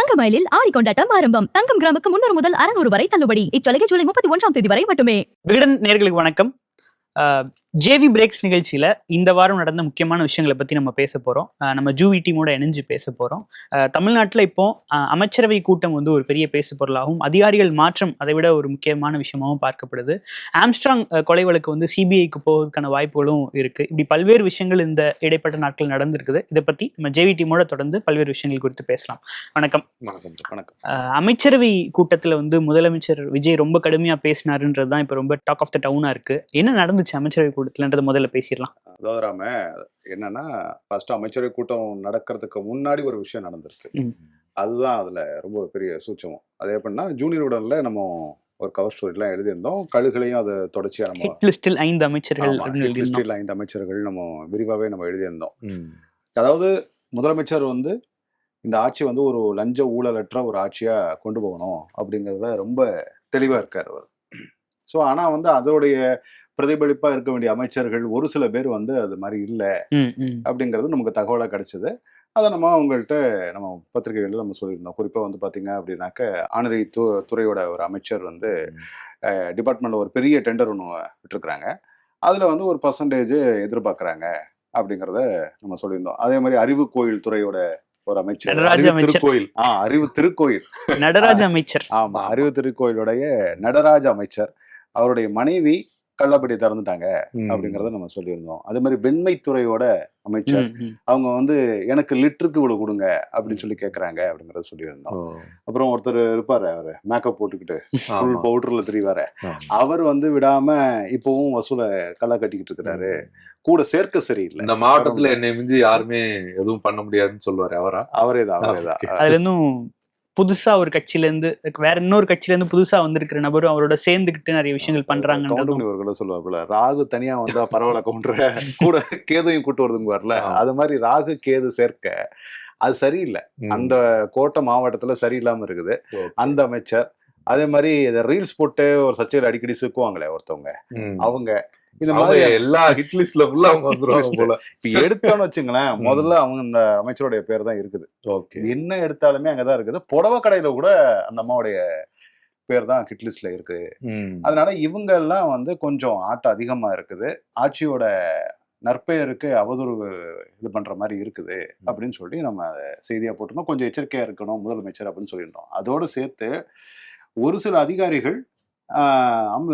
தங்கமயிலில் ஆடி கொண்டாட்டம் ஆரம்பம். தங்கம் கிராமுக்கு 300 முதல் 600 வரை தள்ளுபடி. இச்சலுகை ஜூலை 31ஆம் தேதி வரை மட்டுமே. விகடன் நேயர்களுக்கு வணக்கம். ஜேவி பிரேக்ஸ் நிகழ்ச்சியில இந்த வாரம் நடந்த முக்கியமான விஷயங்களை பத்தி நம்ம பேச போறோம். நம்ம ஜூவி டீமோட இணைஞ்சு பேச போறோம். தமிழ்நாட்டில் இப்போ அமைச்சரவை கூட்டம் வந்து ஒரு பெரிய பேசு பொருளாகவும், அதிகாரிகள் மாற்றம் அதை விட ஒரு முக்கியமான விஷயமாகவும் பார்க்கப்படுது. ஆம்ஸ்ட்ராங் கொலை வழக்கு வந்து சிபிஐக்கு போவதற்கான வாய்ப்புகளும் இருக்கு. இப்படி பல்வேறு விஷயங்கள் இந்த இடைப்பட்ட நாட்கள் நடந்திருக்குது. இதை பத்தி நம்ம ஜேவி டீமோட தொடர்ந்து பல்வேறு விஷயங்கள் குறித்து பேசலாம். வணக்கம். அமைச்சரவை கூட்டத்துல வந்து முதலமைச்சர் விஜய் ரொம்ப கடுமையா பேசினாருன்றதுதான் இப்ப ரொம்ப டாக் ஆஃப் த டவுனா இருக்கு. என்ன நடந்துச்சு அமைச்சரவை கூட்டத்துலன்றத முதல்ல பேசிடலாம். அதாவது ராம என்னன்னா, ஃபர்ஸ்ட் அமைச்சரவை கூட்டம் நடக்கிறதுக்கு முன்னாடி ஒரு விஷயம் நடந்துருச்சு. அதுதான் அதுல ரொம்ப பெரிய சூட்சமம். அது எப்படின்னா, ஜூனியர் உடன்ல நம்ம ஒரு கவர் ஸ்டோரி எல்லாம் எழுதியிருந்தோம். கழுகளையும் அதை தொடர்ச்சியா நம்ம ஹிட் லிஸ்டில் 5 அமைச்சர்கள் நம்ம விரிவாவே நம்ம எழுதியிருந்தோம். அதாவது முதலமைச்சர் வந்து இந்த ஆட்சி வந்து ஒரு லஞ்ச ஊழலற்ற ஒரு ஆட்சியா கொண்டு போகணும் அப்படிங்கிறத ரொம்ப தெளிவா இருக்காரு அவர். ஸோ ஆனா வந்து அதோடைய பிரதிபலிப்பா இருக்க வேண்டிய அமைச்சர்கள் ஒரு சில பேர் வந்து அது மாதிரி இல்லை அப்படிங்கிறது நமக்கு தகவலா கிடைச்சது. அதை நம்ம அவங்கள்ட்ட நம்ம பத்திரிகைகள் நம்ம சொல்லியிருந்தோம். குறிப்பா வந்து பாத்தீங்க அப்படின்னாக்க, ஆணரை துறையோட ஒரு அமைச்சர் வந்து டிபார்ட்மெண்ட்ல ஒரு பெரிய டெண்டர் ஒன்று விட்டுருக்குறாங்க. அதுல வந்து ஒரு பர்சன்டேஜ் எதிர்பார்க்கறாங்க அப்படிங்கிறத நம்ம சொல்லியிருந்தோம். அதே மாதிரி அறிவு கோயில் துறையோட ஒரு அமைச்சர், அறிவு திருக்கோயில் நடராஜ அமைச்சர், ஆமா, அறிவு திருக்கோயிலுடைய நடராஜ அமைச்சர், அவருடைய மனைவி கள்ளப்படி திறந்துட்டாங்க அப்படிங்கறத நம்ம சொல்லியிருந்தோம். அதே மாதிரி வெண்மைத்துறையோட அமைச்சர், அவங்க வந்து எனக்கு லிட்டருக்கு இவ்வளவு கொடுங்க அப்படின்னு சொல்லி கேக்குறாங்க அப்படிங்கறத சொல்லியிருந்தோம். அப்புறம் ஒருத்தர் இருப்பாரு, அவரு மேக்கப் போட்டுக்கிட்டு ஃபுல் பவுடர்ல தெரிவாரு, அவர் வந்து விடாம இப்பவும் வசூல களை கட்டிக்கிட்டு இருக்கிறாரு. கூட சேர்க்க சரியில்லை. இந்த மாவட்டத்துல என்னை மிஞ்சி யாருமே எதுவும் பண்ண முடியாதுன்னு சொல்லுவாரு. அவரேதான். அதுல இருந்தும் புதுசா ஒரு கட்சியில இருந்து வேற இன்னொரு கட்சியில இருந்து புதுசா வந்திருக்கிற நபரும் அவரோட சேர்ந்துகிட்டு நிறைய விஷயங்கள் பண்றாங்க. சொல்லுவாப்புல, ராகு தனியா வந்தா பரவாயில்ல கவுண்டர், கூட கேதையும் கூட்டு வருதுங்க வரல. அது மாதிரி ராகு கேது சேர்க்க அது சரியில்லை. அந்த கோட்டை மாவட்டத்துல சரியில்லாம இருக்குது அந்த அமைச்சர். அதே மாதிரி ரீல்ஸ் போட்டு ஒரு சர்ச்சையில் அடிக்கடி சிக்குவாங்களே ஒருத்தவங்க, அவங்க இந்த மாதிரி எல்லா ஹிட் லிஸ்ட்ல ஃபுல்லா அவங்க வந்துருவாங்க போல. இப்ப எடுத்தோன்னு வச்சுங்களேன், முதல்ல அவங்க இந்த அமைச்சருடைய பேர் தான் இருக்குது. என்ன எடுத்தாலுமே அங்கதான் இருக்குது. புடவை கடையில கூட அந்த அம்மாவுடைய பேர் தான் ஹிட் லிஸ்ட்ல இருக்கு. அதனால இவங்க எல்லாம் வந்து கொஞ்சம் ஆட்டம் அதிகமா இருக்குது. ஆட்சியோட நற்பெயருக்கு அவதூறு இது பண்ற மாதிரி இருக்குது அப்படின்னு சொல்லி நம்ம செய்தியா போட்டிருந்தோம். கொஞ்சம் எச்சரிக்கையா இருக்கணும் முதலமைச்சர் அப்படின்னு சொல்லியிருந்தோம். அதோடு சேர்த்து ஒரு சில அதிகாரிகள்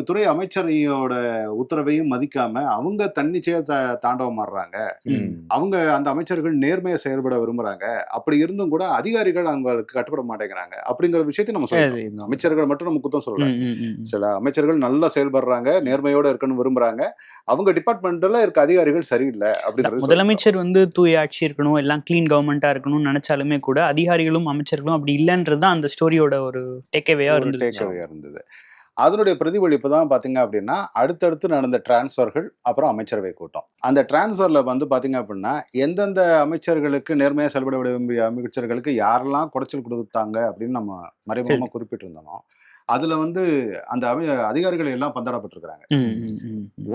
துறை அமைச்சரையோட உத்தரவையும் மதிக்காம அவங்க தன்னிச்சையா தாண்டவம் மாறுறாங்க. அவங்க அந்த அமைச்சர்கள் நேர்மையா செயல்பட விரும்புறாங்க. அப்படி இருந்தும் கூட அதிகாரிகள் அவங்களுக்கு கட்டுப்பட மாட்டேங்கிறாங்க அப்படிங்கிற விஷயத்தை நம்ம சொல்றோம். அமைச்சர்கள் மட்டும் நம்ம குத்தம் சொல்றோம். சில அமைச்சர்கள் நல்லா செயல்படுறாங்க, நேர்மையோட இருக்கணும்னு விரும்புறாங்க. அவங்க டிபார்ட்மெண்ட்ல இருக்க அதிகாரிகள் சரியில்லை அப்படின்னு. முதலமைச்சர் வந்து தூய ஆட்சி இருக்கணும், எல்லாம் கிளீன் கவர்மெண்டா இருக்கணும்னு நினைச்சாலுமே கூட அதிகாரிகளும் அமைச்சர்களும் அப்படி இல்லைன்றதுதான் அந்த ஸ்டோரியோட ஒரு டேக்அவேயா இருந்தது. அதனுடைய பிரதிபலிப்பு தான் பாத்தீங்க அப்படின்னா, அடுத்தடுத்து நடந்த டிரான்ஸ்பர்கள், அப்புறம் அமைச்சரவை கூட்டம். அந்த டிரான்ஸ்பர்ல வந்து பாத்தீங்க அப்படின்னா, எந்தெந்த அமைச்சர்களுக்கு நேர்மையா செயல்பட விரும்பிய அமைச்சர்களுக்கு யாரெல்லாம் குடைச்சல் கொடுத்தாங்க அப்படின்னு நம்ம மறைமுகமா குறிப்பிட்டு இருந்தோம். அதுல வந்து அந்த அதிகாரிகள் எல்லாம் பந்தாடப்பட்டிருக்கிறாங்க.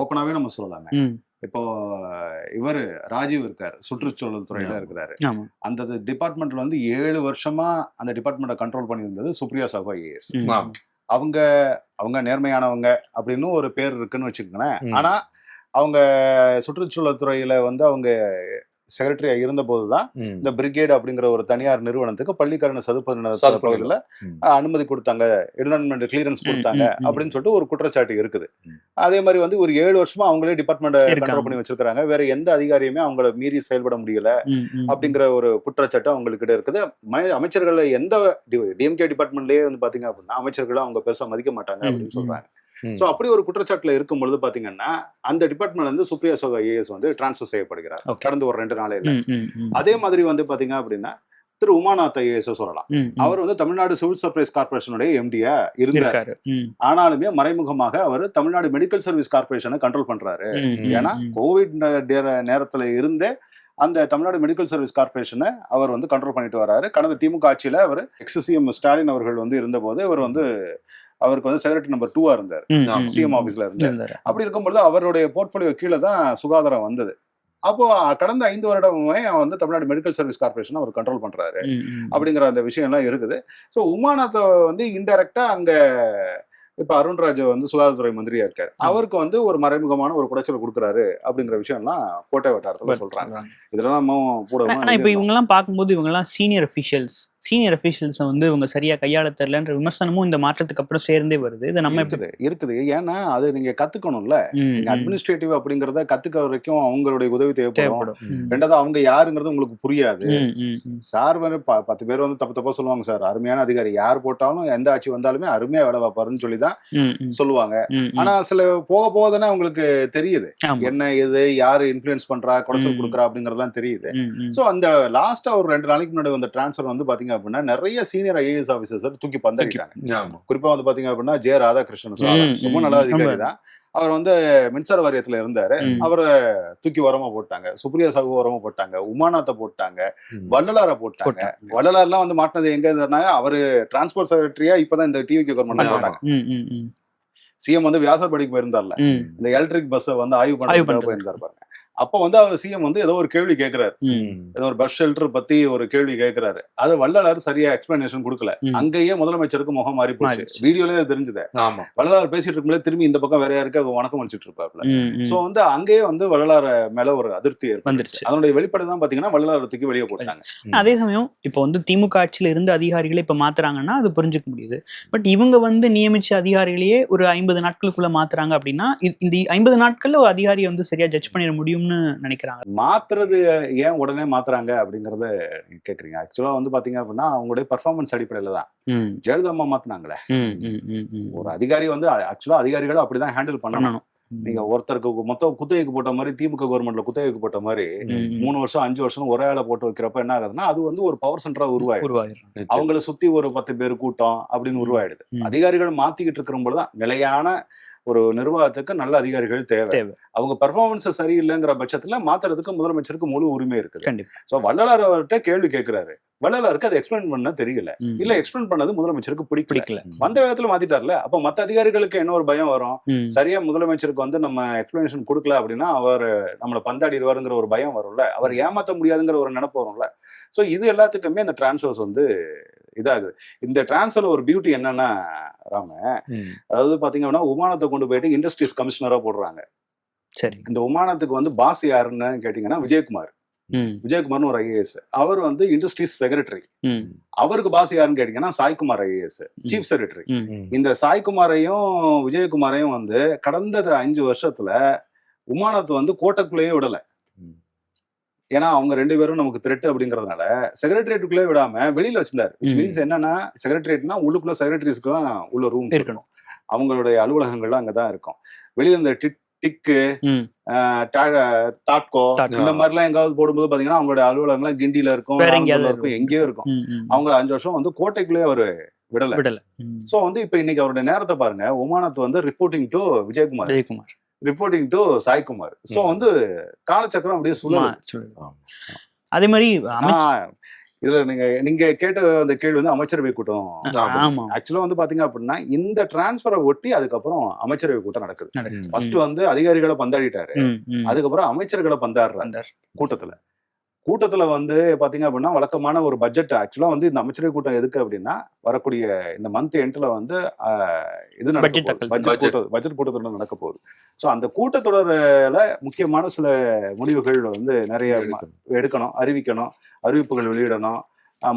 ஓப்பனாவே நம்ம சொல்லலாமே. இப்போ இவரு ராஜீவ் இருக்காரு, சுற்றுச்சூழல் துறையில இருக்கிறாரு. அந்த டிபார்ட்மெண்ட்ல வந்து 7 வருஷமா அந்த டிபார்ட்மெண்ட்டை கண்ட்ரோல் பண்ணி இருந்தது சுப்ரியா சாஹூ ஐஏஎஸ். அவங்க நேர்மையானவங்க அப்படின்னு ஒரு பேர் இருக்குன்னு வச்சுக்கோங்களேன். ஆனா அவங்க சுற்றுச்சூழல் துறையில வந்து அவங்க செக்ரட்டரியா இருந்த போதுதான் இந்த பிரிகேட் அப்படிங்கிற ஒரு தனியார் நிறுவனத்துக்கு பள்ளிக்கரண சதுப்பு பகுதியில அனுமதி கொடுத்தாங்க, என்விரான்மெண்ட் கிளியரன்ஸ் கொடுத்தாங்க அப்படின்னு சொல்லிட்டு ஒரு குற்றச்சாட்டு இருக்குது. அதே மாதிரி வந்து ஒரு 7 வருஷமா அவங்களே டிபார்ட்மெண்ட் கண்ட்ரோல் பண்ணி வச்சிருக்காங்க. வேற எந்த அதிகாரியுமே அவங்கள மீறி செயல்பட முடியல அப்படிங்கிற ஒரு குற்றச்சாட்டு அவங்ககிட்ட இருக்குது. அமைச்சர்கள் எந்த டிஎம்கே டிபார்ட்மெண்ட்லயே வந்து பாத்தீங்க அப்படின்னா அமைச்சர்களும் அவங்க பெருசா மதிக்க மாட்டாங்க அப்படின்னு சொல்றாங்க. சோ அப்படி ஒரு குற்றச்சாட்டுல இருக்கும் பொழுது பாத்தீங்கன்னா, அந்த டிபார்ட்மெண்ட்ல இருந்து சுப்ரியா சாஹூ ஐஏஎஸ் வந்து டிரான்ஸ்பர் செய்யப்படுகிறார் கடந்த ஒரு 2 நாளையில. அதே மாதிரி வந்து பாத்தீங்க அப்படின்னா திரு உமாநாத் ஐஏஎஸ் சொல்லலாம். அவர் வந்து தமிழ்நாடு சிவில் சப்ளைஸ் கார்பரேஷனுடைய எம்டியா இருந்தார். ஆனாலுமே மறைமுகமாக அவர் தமிழ்நாடு மெடிக்கல் சர்வீஸ் கார்பரேஷனை கண்ட்ரோல் பண்றாரு. ஏன்னா கோவிட் நேரத்துல இருந்தே அந்த தமிழ்நாடு மெடிக்கல் சர்வீஸ் கார்பரேஷனை அவர் வந்து கண்ட்ரோல் பண்ணிட்டு வர்றாரு. கடந்த திமுக ஆட்சியில அவர் எக்ஸ்.சிஎம் ஸ்டாலின் அவர்கள் வந்து இருந்தபோது அவர் வந்து அவருக்கு வந்து செக்ரட்டரி நம்பர் 2 இருந்தார், சிஎம் ஆபீஸ்ல இருந்தார். அப்படி இருக்கும்போது அவருடைய போர்ட்போலியோ கீழே தான் சுகாதாரம் வந்தது. அப்போ கடந்த 5 வருடமுமே வந்து தமிழ்நாடு மெடிக்கல் சர்வீஸ் கார்பரேஷன் அவர் கண்ட்ரோல் பண்றாரு அப்படிங்கிற அந்த விஷயம் எல்லாம் இருக்குது. ஸோ உமாநாத்தை வந்து இன்டைரக்டா அங்க இப்ப அருண்ராஜ் வந்து சுகாதாரத்துறை மந்திரியா இருக்காரு, அவருக்கு வந்து ஒரு மறைமுகமான ஒரு குடைச்சல் கொடுக்குறாரு அப்படிங்கிற விஷயம் எல்லாம் கோட்டை வட்டாரத்துல சொல்றாங்க. இதெல்லாம் நம்ம கூட இப்ப இவங்க எல்லாம் பார்க்கும்போது இவங்க எல்லாம் சீனியர் அபிஷியல்ஸ் வந்து இவங்க சரியா கையாள தெரியலன்ற விமர்சனமும் இந்த மாற்றத்துக்கு அப்புறம் சேர்ந்தே வருது. இது நம்ம இருக்குது. ஏன்னா அது நீங்க கத்துக்கணும்ல, நீங்க அட்மினிஸ்ட்ரேட்டிவ் அப்படிங்கறத கத்துக்க வரைக்கும் அவங்களுடைய உதவி தேவைப்படும். ரெண்டாவது அவங்க யாருங்கிறது உங்களுக்கு புரியாது. சார் வந்து 10 பேர் வந்து தப்பா சொல்லுவாங்க, சார் அருமையான அதிகாரி, யார் போட்டாலும் எந்த ஆட்சி வந்தாலுமே அருமையா வேலை பார்ப்பாருன்னு சொல்லிதான் சொல்லுவாங்க. ஆனா சில போக போதானே அவங்களுக்கு தெரியுது என்ன இது யாரு இன்ஃபுளுன்ஸ் பண்றா, குடைச்சல் கொடுக்குறா அப்படிங்கறதெல்லாம் தெரியுது. சோ அந்த லாஸ்டா ஒரு 2 நாளைக்கு முன்னாடி வந்த டிரான்ஸ்பர் வந்து பாத்தீங்க அப்படின்னா நிறைய சீனியர் ஐஏஎஸ் ஆபீசர்ஸ் தூக்கி பந்தாடிட்டாங்க. குறிப்பா வந்து பாத்தீங்க அப்படின்னா ஜே ராதாகிருஷ்ணன் ரொம்ப நல்ல அதிகாரி தான். அவர் வந்து மின்சார வாரியத்துல இருந்தாரு, அவரை தூக்கி ஓரமா போட்டாங்க. சுப்ரியா சாகு ஓரமா போட்டாங்க, உமாநாத்தை போட்டாங்க, வள்ளலாரை போட்டாங்க. வள்ளலார்லாம் வந்து மாட்டினது எங்க இருந்தாருன்னா அவரு டிரான்ஸ்போர்ட் செக்ரட்டரியா இப்பதான் இந்த டிவிகே கவர்மெண்ட் போட்டாங்க. சிஎம் வந்து வியாசர்பாடிக்கு போயிருந்தார்ல, இந்த எலக்ட்ரிக் பஸ் வந்து ஆய்வு பண்ண போயிருந்தாரு பாருங்க. அப்ப வந்து அவர் சிஎம் வந்து ஏதோ ஒரு கேள்வி கேட்கிறாரு, ஏதோ ஒரு பஸ் ஷெல்டர் பத்தி ஒரு கேள்வி கேட்கிறாரு. அது வள்ளலார் சரியா எக்ஸ்பிளனேஷன் கொடுக்கல. அங்கேயே முதலமைச்சருக்கு முகம் மாறி போச்சு. வீடியோலயே தெரிஞ்சது. வள்ளலார் பேசிட்டு இருக்கும்போது திரும்பி இந்த பக்கம் வேற யாருக்கு வணக்கம் அளிச்சிட்டு இருப்பாப்ல. சோ வந்து அங்கேயே வந்து வள்ளலார் மேல ஒரு அதிருப்தி ஏற்பட்டுருச்சு. அதனுடைய வெளிப்பாடு தான் பாத்தீங்கன்னா வள்ளலார் தூக்கி வெளியே போட்டாங்க. அதே சமயம் இப்ப வந்து திமுக ஆட்சியில இருந்த அதிகாரிகளை இப்ப மாத்துறாங்கன்னா அது புரிஞ்சுக்க முடியுது. பட் இவங்க வந்து நியமிச்ச அதிகாரிகளையே ஒரு 50 நாட்களுக்குள்ள மாத்துறாங்க அப்படின்னா இந்த 50 நாட்கள்ல ஒரு அதிகாரியை வந்து சரியா ஜட்ஜ் பண்ணிட முடியும் நினைக்கிறாங்க. மாத்துறது ஏன் உடனே மாத்துறாங்க அப்படிங்கறத கேக்குறீங்க. ஆக்சுவலா வந்து பாத்தீங்க அப்படின்னா அவங்களுடைய பெர்ஃபார்மன்ஸ் அடிப்படையில தான் ஜெயலலிதா அம்மா மாத்தினாங்களே. ஒரு அதிகாரி வந்து ஆக்சுவலா அதிகாரிகளை அப்படிதான் ஹேண்டில் பண்ணணும். நீங்க ஒருத்தருக்கு மொத்தம் குத்தகைக்கு போட்ட மாதிரி திமுக கவர்மெண்ட்ல குத்தகைக்கு போட்ட மாதிரி 3 வருஷம் 5 வருஷம் ஒரே ஆளை போட்டு வைக்கிறப்ப என்ன ஆகுதுன்னா அது வந்து ஒரு பவர் சென்டரா உருவாயிடும். அவங்களை சுத்தி ஒரு 10 பேர் கூட்டம் அப்படின்னு உருவாயிடுது. அதிகாரிகள் மாத்திக்கிட்டு இருக்கிறபோதுதான் நிலையான ஒரு நிர்வாகத்துக்கு நல்ல அதிகாரிகள் தேவை. அவங்க பெர்ஃபார்மன்ஸ் சரியில்லைங்கிற பட்சத்துல மாத்துறதுக்கு முதலமைச்சருக்கு முழு உரிமை இருக்குது. சோ வள்ளலார் அவர்கிட்ட கேள்வி கேட்கிறாரு, வள்ளலாருக்கு அதை எக்ஸ்பிளைன் பண்ண தெரியல, இல்ல எக்ஸ்பிளைன் பண்ணது முதலமைச்சருக்கு பிடிக்கல, வந்த விதத்துல மாத்திட்டார்ல. அப்ப மத்த அதிகாரிகளுக்கு என்ன ஒரு பயம் வரும், சரியா முதலமைச்சருக்கு வந்து நம்ம எக்ஸ்பிளனேஷன் கொடுக்கல அப்படின்னா அவர் நம்மளை பந்தாடிடுவாருங்கிற ஒரு பயம் வரும்ல, அவர் ஏமாத்த முடியாதுங்கிற ஒரு நினைப்பு வரும்ல. சோ இது எல்லாத்துக்குமே இந்த டிரான்ஸ்ஃபர்ஸ் வந்து இதாகுது. இந்த டிரான்ஸ்ஃபர்ல ஒரு பியூட்டி என்னன்னா ராம, அதாவது பாத்தீங்க அப்படின்னா உமானத்தை கொண்டு போயிட்டு இண்டஸ்ட்ரீஸ் கமிஷனரா போடுறாங்க. சரி, இந்த உமானத்துக்கு வந்து பாஸ் யாருன்னு கேட்டீங்கன்னா விஜயகுமார்னு ஒரு ஐஏஎஸ். அவர் வந்து இண்டஸ்ட்ரீஸ் செக்ரட்டரி. அவருக்கு பாஸ் யாருன்னு கேட்டீங்கன்னா சாய்குமார் ஐஏஎஸ் சீஃப் செக்ரட்டரி. இந்த சாய்குமாரையும் விஜயகுமாரையும் வந்து கடந்த 5 வருஷத்துல உமானத்து வந்து கோட்டைக்குள்ளேயே விடல. ஏன்னா அவங்க 2 பேரும் நமக்கு த்ரெட் அப்படிங்கறதுனால செக்ரட்டரியேட்டுக்குள்ளே விடாம வெளியில வச்சிருந்தாரு. மீன்ஸ் என்னன்னா செக்ரட்டரியேட்னா உள்ளுக்குள்ள செக்ரட்டரிஸ்க்கு தான் உள்ள ரூம் இருக்கணும், அவங்களுடைய அலுவலகங்கள்லாம் அங்கதான் இருக்கும். வெளியில இந்த டிக்கு டாட்கோ இந்த மாதிரி எல்லாம் எங்காவது போடும்போது பாத்தீங்கன்னா அவங்களுடைய அலுவலகங்கள்லாம் கிண்டியில இருக்கும், எங்கேயோ இருக்கும். அவங்க 5 வருஷம் வந்து கோட்டைக்குள்ளேயே அவரு விடல. சோ வந்து இப்ப இன்னைக்கு அவருடைய நேரத்தை பாருங்க, உமானத் வந்து reporting to Vijayakumar, reporting to Saikumar. So வந்து காலச்சக்கரம் அப்படியே சொல்லலாம். அதே மாதிரி இதுல நீங்க கேட்ட அந்த கேள்வி வந்து அமைச்சரவை கூட்டம். ஆக்சுவலா வந்து பாத்தீங்க அப்படின்னா இந்த டிரான்ஸ்பரை ஒட்டி அதுக்கப்புறம் அமைச்சரவை கூட்டம் நடக்குது. ஃபர்ஸ்ட் வந்து அதிகாரிகளை பந்தாடிட்டாரு, அதுக்கப்புறம் அமைச்சர்களை பந்தாடுறாரு கூட்டத்துல வந்து பாத்தீங்க அப்படின்னா வழக்கமான ஒரு பட்ஜெட். ஆக்சுவலா வந்து இந்த அமைச்சரவை கூட்டம் எதுக்கு அப்படின்னா வரக்கூடிய இந்த மந்த் எண்ட்ல வந்து இது பட்ஜெட் கூட்டத்தொடர் நடக்க போகுது. சோ அந்த கூட்டத்தொடர்ல முக்கியமான சில முடிவுகள் வந்து நிறைய எடுக்கணும், அறிவிக்கணும், அறிவிப்புகள் வெளியிடணும்,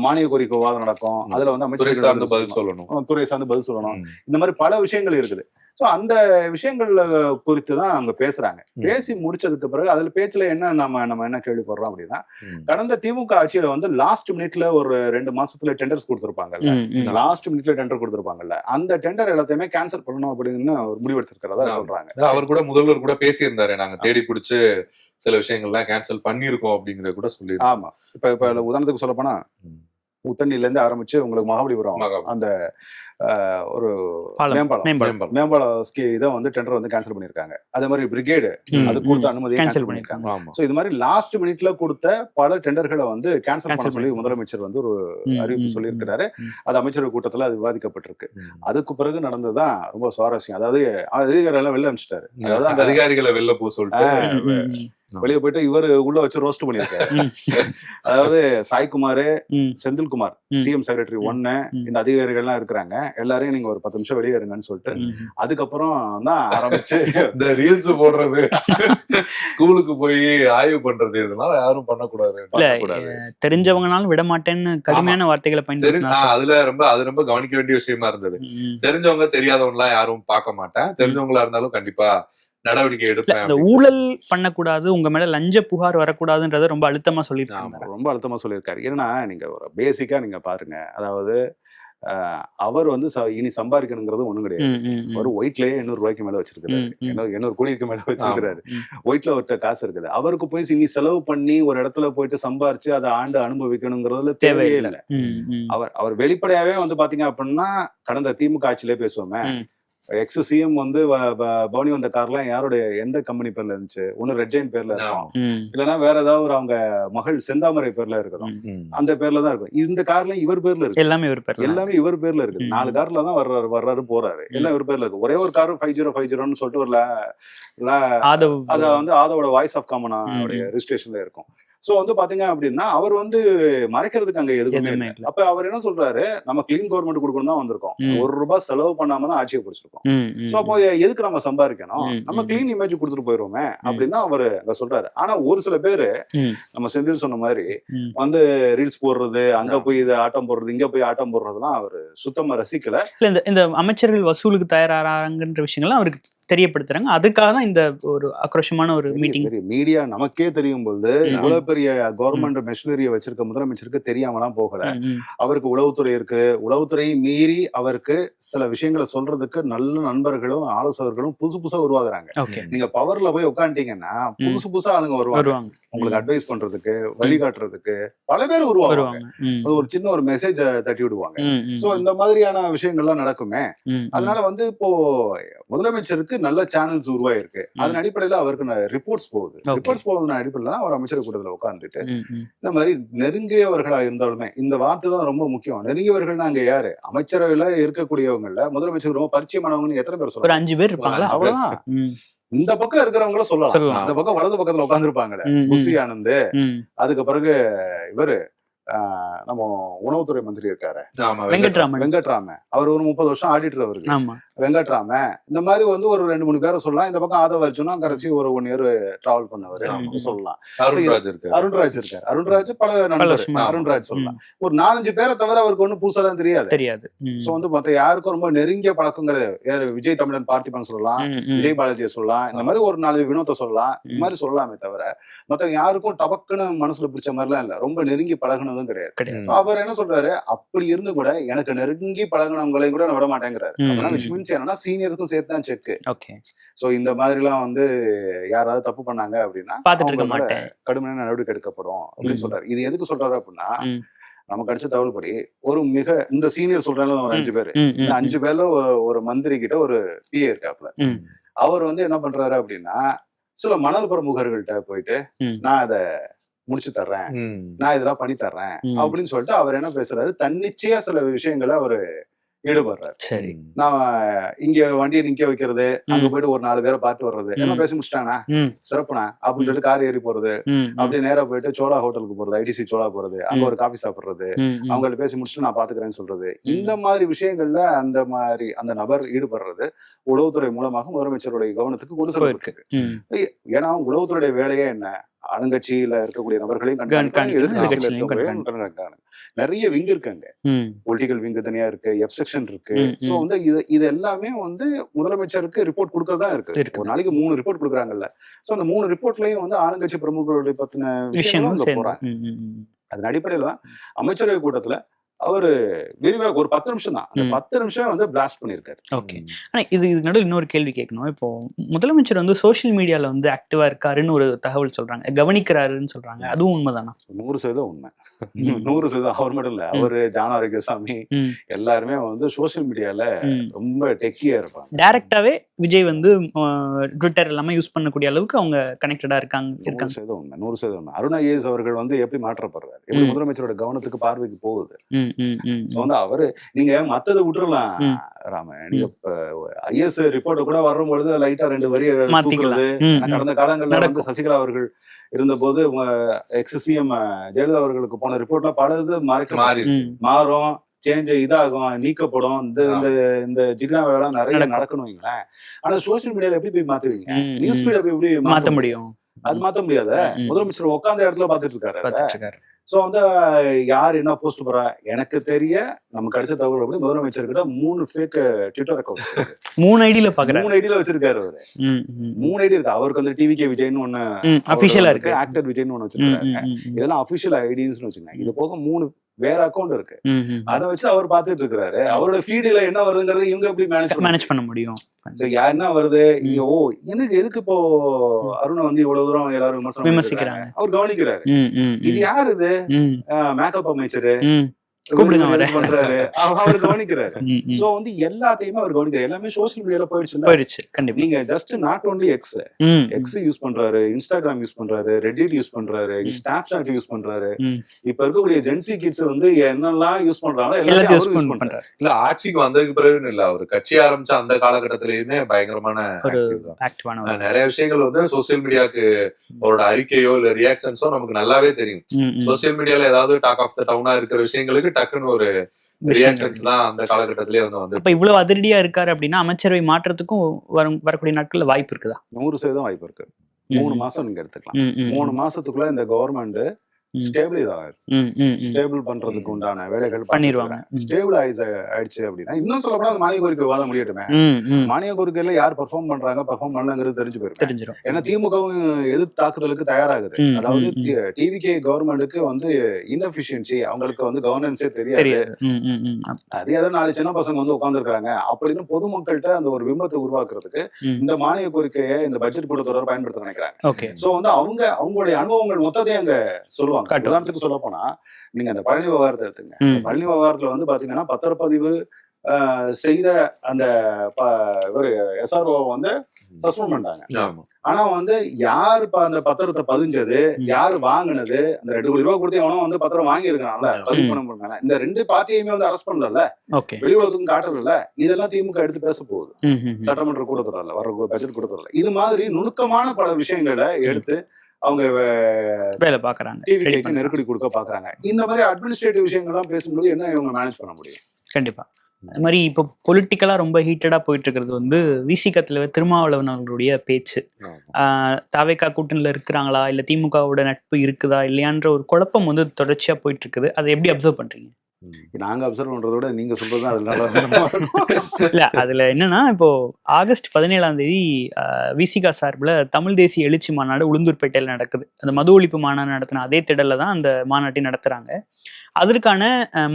மானிய கோரிக்கை விவாதம் நடக்கும். அதுல வந்து அமைச்சர் துறை சார்ந்து பதில் சொல்லணும். இந்த மாதிரி பல விஷயங்கள் இருக்குது. சோ அந்த விஷயங்கள் குறித்துதான் அவங்க பேசுறாங்க. பேசி முடிச்சதுக்கு பிறகு அதுல பேச்சுல என்ன நம்ம என்ன கேள்விப்படுறோம் அப்படின்னா, கடந்த திமுக ஆட்சியில வந்து லாஸ்ட் மினிட்ல ஒரு 2 மாசத்துல டெண்டர்ஸ் கொடுத்திருப்பாங்கல்ல, லாஸ்ட் மினிட்ல டெண்டர் கொடுத்திருப்பாங்கல்ல, அந்த டெண்டர் எல்லாத்தையுமே கேன்சல் பண்ணணும் அப்படின்னு ஒரு முடிவெடுத்திருக்கிறதா சொல்றாங்க. அவர் கூட முதல்வர் கூட பேசியிருந்தாரு, நாங்க தேடி பிடிச்சு சில விஷயங்கள்லாம் கேன்சல் பண்ணிருக்கோம் அப்படிங்கறத கூட சொல்லி. ஆமா, இப்ப உதாரணத்துக்கு சொல்ல போனா உத்தண்ணில இருந்து ஆரம்பிச்சு உங்களுக்கு மகாபலிபுரம் அந்த ஒரு மேம்பாலம் இதை வந்து டெண்டர் வந்து கேன்சல் பண்ணிருக்காங்க. அதே மாதிரி பிரிகேடு அது கொடுத்த அனுமதியை கேன்சல் பண்ணிருக்காங்க. சோ இது மாதிரி லாஸ்ட் மினிட்ல கொடுத்த பல டெண்டர்களை வந்து கேன்சல் பண்ண சொல்லி முதலமைச்சர் வந்து ஒரு அறிவிப்பு சொல்லியிருக்கிறாரு. அது அமைச்சரவை கூட்டத்துல அது விவாதிக்கப்பட்டிருக்கு. அதுக்கு பிறகு நடந்ததுதான் ரொம்ப சுவாரஸ்யம். அதாவது அதிகாரிகளை வெளில அனுப்பிச்சிட்டாரு. அதாவது அந்த அதிகாரிகளை வெளில போக சொல்லிட்டு வெளியே போயிட்டு இவர் உள்ள வச்சு ரோஸ்ட் பண்ணியிருக்காரு. அதாவது சாய்குமார், செந்தில்குமார் சிஎம் செக்ரட்டரி 1 இந்த அதிகாரிகள்லாம் இருக்கிறாங்க, எல்லாரையும் நீங்க ஒரு 10 நிமிஷம் வெளியே இருங்கன்னு சொல்லிட்டு அதுக்கப்புறம் தான் ஆரம்பிச்சு இந்த ரீல்ஸ் போடுறது, ஸ்கூலுக்கு போய் ஆய்வு பண்றது, இதெல்லாம் யாரும் பண்ணக்கூடாது. தெரிஞ்சவங்கனாலும் விட மாட்டேன்னு கடுமையான வார்த்தைகளை பயன்படுத்தி அது ரொம்ப கவனிக்க வேண்டிய விஷயமா இருந்தது. தெரிஞ்சவங்க தெரியாதவங்க எல்லாம் யாரும் பார்க்க மாட்டேன், தெரிஞ்சவங்களா இருந்தாலும் கண்டிப்பா நடவடிக்கை எடுப்பேன். ஊழல் பண்ணக்கூடாது, உங்க மேல லஞ்ச புகார் வரக்கூடாதுன்றத ரொம்ப அழுத்தமா சொல்லிருக்காங்க. ரொம்ப அழுத்தமா சொல்லியிருக்காரு. ஏன்னா நீங்க ஒரு பேசிக்கா நீங்க பாருங்க, அதாவது அவர் வந்து இனி சம்பாதிக்கணுங்கிறது ஒண்ணும் கிடையாது. ஒரு ஒயிட்லயே 800 ரூபாய்க்கு மேல வச்சிருக்காரு, 800 கோடிக்கு மேல வச்சிருக்காரு. ஒயிட்ல ஒருத்த காசு இருக்குது, அவருக்கு போய் இனி செலவு பண்ணி ஒரு இடத்துல போயிட்டு சம்பாரிச்சு அதை ஆண்டு அனுபவிக்கணுங்கிறதுல தேவையே இல்லை. அவர் வெளிப்படையாவே வந்து பாத்தீங்க அப்படின்னா, கடந்த திமுக ஆட்சியிலே பேசுவோமே, எக்ஸ் சிஎம் வந்து பவனி வந்த கார்லாம் யாருடைய எந்த கம்பெனி பேர்ல இருந்துச்சு? ஒண்ணு ரெட் ஜெயின் பேர்ல இருக்கும், இல்லைன்னா வேற ஏதாவது ஒரு அவங்க மகள் செந்தாமரை பேர்ல இருக்கணும், அந்த பேர்ல தான் இருக்கும். இந்த கார்ல இவர் பேர்ல இருக்கு, எல்லாமே இவர் பேர்ல இருக்கு. 4 கார்ல தான் வர்றாரு போறாரு, எல்லாம் இவர் பேர்ல இருக்கு. ஒரே ஒரு கார் 5050ன்னு சொல்லிட்டு ஒரு அத வந்து ஆதவோட வாய்ஸ் ஆஃப் காமன் ரிஜிஸ்ட்ரேஷன்ல இருக்கும். சோ வந்து பாத்தீங்க அப்படின்னா அவர் வந்து மறைக்கிறதுக்கு அங்க எதுவுமே இல்லை. அப்ப அவர் என்ன சொல்றாரு, நம்ம கிளீன் கவர்மெண்ட் கொடுக்கணும் தான் வந்திருக்கோம், 1 ரூபாய் செலவு பண்ணாம தான் ஆட்சியை பிடிச்சிருக்கோம். சோ அப்போ எதுக்கு நம்ம சம்பாதிக்கணும், நம்ம கிளீன் இமேஜ் கொடுத்துட்டு போயிருவோமே அப்படின்னு தான் அவரு அங்க சொல்றாரு. ஆனா ஒரு சில பேரு நம்ம செந்தில் சொன்ன மாதிரி வந்து ரீல்ஸ் போடுறது, அங்க போய் இதை ஆட்டம் போடுறது, இங்க போய் ஆட்டம் போடுறதுலாம் அவரு சுத்தமா ரசிக்கல. இந்த அமைச்சர்கள் வசூலுக்கு தயாராகின்ற விஷயங்கள்லாம் அவருக்கு தெரியப்படுத்துறாங்க. அதுக்காக தான் இந்த ஒரு ஆக்ரோஷமான ஒரு மீட்டிங். மீடியா நமக்கே தெரியும் போது இவ்வளவு பெரிய கவர்மெண்ட் மெஷினரியை வச்சிருக்க முதலமைச்சருக்கு தெரியாமலாம் போகல. அவருக்கு உளவுத்துறை இருக்கு, உளவுத்துறையை மீறி அவருக்கு சில விஷயங்களை சொல்றதுக்கு நல்ல நண்பர்களும் ஆலோசகர்களும் புதுசா உருவாகுறாங்க. நீங்க பவர்ல போய் உட்காந்துட்டீங்கன்னா புதுசா ஆளுங்க வருவாங்க, உங்களுக்கு அட்வைஸ் பண்றதுக்கு, வழிகாட்டுறதுக்கு பல பேர் உருவாகுவாங்க. ஒரு சின்ன ஒரு மெசேஜ் தட்டி விடுவாங்க. சோ இந்த மாதிரியான விஷயங்கள்லாம் நடக்குமே. அதனால வந்து இப்போ முதலமைச்சருக்கு நல்ல சேனல்ஸ் உருவாயிருக்கு. அதன் அடிப்படையில அவருக்கு ரிப்போர்ட்ஸ் போகுது. ரிப்போர்ட்ஸ் போவதன் அடிப்படையில அவர் அமைச்சர் கூட்டத்தில் உட்கார்ந்துட்டு இந்த மாதிரி நெருங்கியவர்களா இருந்தாலுமே, இந்த வார்த்தை தான் ரொம்ப முக்கியம். நெருங்கியவர்கள் அங்க யாரு? அமைச்சரவையில இருக்கக்கூடியவங்கல முதலமைச்சர் ரொம்ப பரிச்சயமானவங்கன்னு எத்தனை பேர் சொல்றாங்க? ஒரு 5 பேர் இருப்பாங்களா? அவ்வளவுதான். இந்த பக்கம் இருக்கிறவங்கள சொல்லலாம். அந்த பக்கம் வலது பக்கத்துல உட்கார்ந்து இருப்பாங்களே, புஷி ஆனந்த், அதுக்கு பிறகு இவரு நம்ம உணவுத்துறை மந்திரி இருக்காரு வெங்கட்ராமன், அவர் ஒரு 30 வருஷம் ஆடிட்டர் அவருக்கு. வெங்கட்ராமன் இந்த மாதிரி வந்து ஒரு 2-3 பேரை சொல்லலாம். இந்த பக்கம் ஆதவ அர்ஜுனா கடைசி ஒரு 1 இயர் டிராவல் பண்ணவர் சொல்லலாம். அருண்ராஜ் இருக்காரு, அருண்ராஜ் பல நண்பர், அருண்ராஜ் சொல்லலாம். ஒரு 4-5 பேரை தவிர அவருக்கு ஒன்னும் புதுசா தான் தெரியாது. சோ வந்து மத்த யாருக்கும் ரொம்ப நெருங்கிய பழக்கங்கிறது விஜய் தமிழன் பார்த்திபன் சொல்லலாம், விஜய் பாலாஜியை சொல்லலாம், இந்த மாதிரி ஒரு 4 வினோத்தை சொல்லலாம், இந்த மாதிரி சொல்லலாமே தவிர மத்த யாருக்கும் டபக்குன்னு மனசுல பிடிச்ச மாதிரிலாம் இல்ல, ரொம்ப நெருங்கி பழகுனதும் கிடையாது. அவர் என்ன சொல்றாரு, அப்படி இருந்து கூட எனக்கு நெருங்கி பழகுனவங்களை கூட விட மாட்டேங்கிறாரு. என்னன்னா சீனியருக்கும் சேர்த்து தான் செக். சோ இந்த மாதிரி எல்லாம் வந்து யாராவது தப்பு பண்ணாங்க அப்படின்னா கடுமையான நடவடிக்கை எடுக்கப்படும் அப்படின்னு சொல்றாரு. இது எதுக்கு சொல்றாரு அப்படின்னா, நமக்கு கிடைச்ச தகவல் படி ஒரு இந்த சீனியர் சொல்றாங்க ஒரு 5 பேரு, இந்த 5 பேர்ல ஒரு மந்திரி கிட்ட ஒரு பிஏ இருக்காப்ல. அவர் வந்து என்ன பண்றாரு அப்படின்னா, சில மணல் பிரமுகர்கள்ட்ட போயிட்டு நான் அத முடிச்சு தர்றேன், நான் இதெல்லாம் பண்ணி தர்றேன் அப்படின்னு சொல்லிட்டு அவர் என்ன பேசுறாரு, தன்னிச்சையா சில விஷயங்களை அவரு ஈடுபடுறாரு. சரி, நான் இங்க வண்டியை நிக்க வைக்கிறது, அங்க போயிட்டு ஒரு 4 பேரை பார்த்து வர்றது, என்ன பேசி முடிச்சிட்டாங்கண்ணா சிறப்புனா அப்படின்னு சொல்லிட்டு கார் ஏறி போறது, அப்படியே நேரா போயிட்டு சோழா ஹோட்டலுக்கு போறது, ஐடிசி சோழா போறது, அங்க ஒரு காஃபி சாப்பிடுறது, அவங்கள்ட்ட பேசி முடிச்சுட்டு நான் பாத்துக்கிறேன்னு சொல்றது, இந்த மாதிரி விஷயங்கள்ல அந்த நபர் ஈடுபடுறது உளவுத்துறை மூலமாக முதலமைச்சருடைய கவனத்துக்கு கொண்டு செல்லப்பட்டிருக்கு. ஏன்னா உளவுத்துறையுடைய வேலையே என்ன, ஆளுங்கட்சியில இருக்கக்கூடிய நபர்களையும் நிறைய விங் இருக்காங்க, பொலிட்டிக்கல் விங் தனியா இருக்கு, எஃப் செக்ஷன் இருக்கு. சோ வந்து இது எல்லாமே வந்து முதலமைச்சருக்கு ரிப்போர்ட் கொடுக்கறதா இருக்கு. ஒரு நாளைக்கு 3 ரிப்போர்ட் கொடுக்குறாங்கல்ல. சோ அந்த 3 ரிப்போர்ட்லயும் வந்து ஆளுங்கட்சி பிரமுகர்களுடைய பத்தின விஷயங்களும் போறாங்க. அதன் அடிப்படையில தான் அமைச்சரவை கூட்டத்துல அவரு விரிவாக ஒரு 10 நிமிஷம் தான், அந்த 10 நிமிஷம் வந்து பிளாஸ்ட் பண்ணிருக்காரு. ஓகே, ஆனா இது நடுவில் இன்னொரு கேள்வி கேட்கணும். இப்போ முதலமைச்சர் வந்து சோசியல் மீடியால வந்து ஆக்டிவா இருக்காருன்னு ஒரு தகவல் சொல்றாங்க, கவனிக்கிறாருன்னு சொல்றாங்க, அதுவும் உண்மைதானா? 100% உண்மை. 100% அவர் மட்டும் இல்ல, அவரு ஜான ஆரோக்கியசாமி எல்லாருமே வந்து சோசியல் மீடியால ரொம்ப டெக்கியா இருப்பாங்க. டைரக்டாவே விஜய் வந்து ட்விட்டர் எல்லாமே யூஸ் பண்ணக்கூடிய அளவுக்கு அவங்க கனெக்டடா இருக்காங்க. 100% உண்மை. 100% உண்மை. அருண் ஐஏஎஸ் அவர்கள் வந்து எப்படி மாற்றப்படுறாரு, எப்படி முதலமைச்சரோட கவனத்துக்கு பார்வைக்கு போகுது, So வந்து அவரு நீங்க மத்ததை விட்டுறலாம் ராம, நீங்க ஐஎஸ் ரிப்போர்ட் கூட வரும்பொழுது லைட்டா 2 வரி தூக்குறது. கடந்த காலங்கள்ல வந்து சசிகலா அவர்கள் இருந்தபோது எக்ஸ்-சிஎம் ஜெயலலிதா அவர்களுக்கு போன ரிப்போர்ட்ல பலது மாறும், சேஞ்ச் இதாகும், நீக்கப்படும், இந்த ஜிக்னா வேலை நிறைய நடக்கணும் வைங்களேன். ஆனா சோசியல் மீடியால எப்படி போய் மாத்துவீங்க? நியூஸ் மீடியா எப்படி மாத்த முடியும்? அது மாத்த முடியாத. முதலமைச்சர் உட்கார்ந்த இடத்துல பாத்துட்டு இருக்காரு. சோ வந்து யார் என்ன போஸ்ட் போறா, எனக்கு தெரிய நமக்கு கிடைச்ச தகவல் அப்படி முதலமைச்சர் கிட்ட 3 ஃபேக் ட்விட்டர் அக்கௌண்ட் 3 ஐடியில பாக்குறேன். 3 ஐடியில வச்சிருக்காரு அவரு. 3 ஐடி இருக்கு அவருக்கு. வந்து டிவிகே விஜய்னு ஒண்ணு அபிஷியலா இருக்கு, ஆக்டர் விஜய்னு ஒண்ணு வச்சிருக்காங்க. இதெல்லாம் அபிஷியல் ஐடிஸ்னு வச்சுக்கோங்க. இது போக 3 வேற அக்கௌண்ட் இருக்கு. அதை வச்சு அவர் பாத்துட்டு இருக்காரு. அவரோட ஃபீடுல என்ன வருதுங்கிறது இவங்க எப்படி மேனேஜ் பண்ண முடியும்? என்ன வருது இங்க? ஓ, எனக்கு எதுக்கு இப்போ அருணை வந்து இவ்வளவு தூரம் எல்லாரும் விமர்சிக்கிறாங்க, அவர் கவனிக்கிறாரு. இது யாரு? இது மேக்கப் அமைச்சரு பண்றாரு, அவர் கவனிக்கிறாரு. சோ வந்து எல்லாத்தையுமே அவர் கவனிக்கிறாரு. எல்லாமே சோசியல் மீடியால போயிடுச்சு. நீங்க just not only X use பண்றாரு, இன்ஸ்டாகிராம் யூஸ் பண்றாரு, ரெடிட் யூஸ் பண்றாரு, ஸ்னாப்சாட் யூஸ் பண்றாரு. இப்ப இருக்கக்கூடிய ஜென்சி கிட்ஸ் வந்து என்னெல்லாம் யூஸ் பண்றாங்களோ எல்லாத்தையும் யூஸ் பண்றாரு. இல்ல ஆட்சிக்கு வந்ததுக்கு பிறகு இல்ல, அவர் கட்சி ஆரம்பிச்ச அந்த காலகட்டத்திலயுமே பயங்கரமான நிறைய விஷயங்கள் வந்து சோசியல் மீடியாக்கு அவரோட அறிக்கையோ இல்ல ரியாக்ஷன்ஸோ நமக்கு நல்லாவே தெரியும். சோசியல் மீடியால ஏதாவது டாக் ஆஃப் த டவுனா இருக்கிற விஷயங்களுக்கு டக்குன்னு ஒரு ரியாக்ஷன்ஸ் தான் அந்த காலகட்டத்திலேயே வந்து. இப்ப இவ்வளவு அதிரடியா இருக்காரு அப்படின்னா அமைச்சரவை மாற்றத்துக்கும் வரக்கூடிய நாட்கள்ல வாய்ப்பு இருக்குதா? 100% வாய்ப்பு இருக்கு. 3 மாசம் நீங்க எடுத்துக்கலாம். 3 மாசத்துக்குள்ள இந்த கவர்மெண்ட் ஸ்டேபிள் பண்றதுக்கு உண்டான வேலைகள் பண்ணிடுவாங்க. ஸ்டேபிளைஸ் ஆயிடுச்சு அப்படின்னா இன்னும் சொல்ல போனா மானிய கோரிக்கை வாதம் முடியட்டுமே. மானிய கோரிக்கையில யார் பெர்ஃபார்ம் பண்றாங்க பெர்ஃபார்ம் பண்ணலங்கிறது தெரிஞ்சிடும். ஏன்னா திமுகவும் எதிர்த்து தாக்குதலுக்கு தயாராகுது. அதாவது டிவிகே கவர்மெண்ட்டுக்கு வந்து இன்எஃபிஷியன்சி, அவங்களுக்கு வந்து கவர்னன்ஸே தெரியாது. அதே 4 சின்ன பசங்க வந்து உட்கார்ந்துருக்காங்க அப்படின்னு பொதுமக்கள்கிட்ட அந்த ஒரு பிம்பத்தை உருவாக்குறதுக்கு இந்த மானிய கோரிக்கையை இந்த பட்ஜெட் கூட்டத்தொடர் பயன்படுத்த நினைக்கிறாங்க. சோ வந்து அவங்களுடைய அனுபவங்கள் மொத்தத்தையும் அங்க சொல்லுவாங்க. உதாரணத்துக்கு சொல்ல போனா நீங்க அந்த பழனி விவகாரத்தை எடுத்துங்க. பழனி விவகாரத்துல வந்து பாத்தீங்கன்னா பத்திரப்பதிவு செய்த அந்த SRO வந்து சஸ்பெண்ட் பண்ணிட்டாங்க. ஆனா வந்து யாரு அந்த பத்திரத்தை பதிஞ்சது, யாரு வாங்கினது, அந்த 2 கோடி ரூபாய் கொடுத்து எவனோ வந்து பத்திரம் வாங்கி இருக்காங்கல்ல, பதிவு பண்ண இந்த 2 பார்ட்டியுமே வந்து அரெஸ்ட் பண்ணல, வெளி உலகத்துக்கும் காட்டல. இதெல்லாம் திமுக எடுத்து பேச போகுது சட்டமன்ற கூட்டத்தொடர்ல, வர பட்ஜெட் கூட்டத்தொடர்ல. இது மாதிரி நுணுக்கமான பல விஷயங்களை எடுத்து அவங்க வேலை பாக்குறாங்க, டிவிக்கு நெருக்கடி கொடுக்க பாக்குறாங்க. இந்த மாதிரி அட்மினிஸ்ட்ரேட்டிவ் விஷயங்கள்லாம் பேசும்போது என்ன இவங்க மேனேஜ் பண்ண முடியும்? கண்டிப்பா. அது மாதிரி இப்போ பொலிட்டிக்கலா ரொம்ப ஹீட்டடா போயிட்டு இருக்கிறது வந்து விசிக தலைவர் திருமாவளவன் அவர்களுடைய பேச்சு. தாவேகா கூட்டணியில இருக்கிறாங்களா இல்ல திமுகவோட நட்பு இருக்குதா இல்லையான்ற ஒரு குழப்பம் வந்து தொடர்ச்சியா போயிட்டு இருக்குது. அதை எப்படி அப்சர்வ் பண்றீங்க? நாங்க அப்சர்வ் பண்றத விட நீங்க சொல்றதுதான் இல்ல, அதுல என்னன்னா இப்போ ஆகஸ்ட் 17ஆம் தேதி விசிகா சார்பில் தமிழ் தேசிய எழுச்சி மாநாடு உளுந்தூர்பேட்டையில் நடக்குது. அந்த மது ஒழிப்பு மாநாடு நடத்தின அதே திடல்ல தான் அந்த மாநாட்டை நடத்துறாங்க. அதற்கான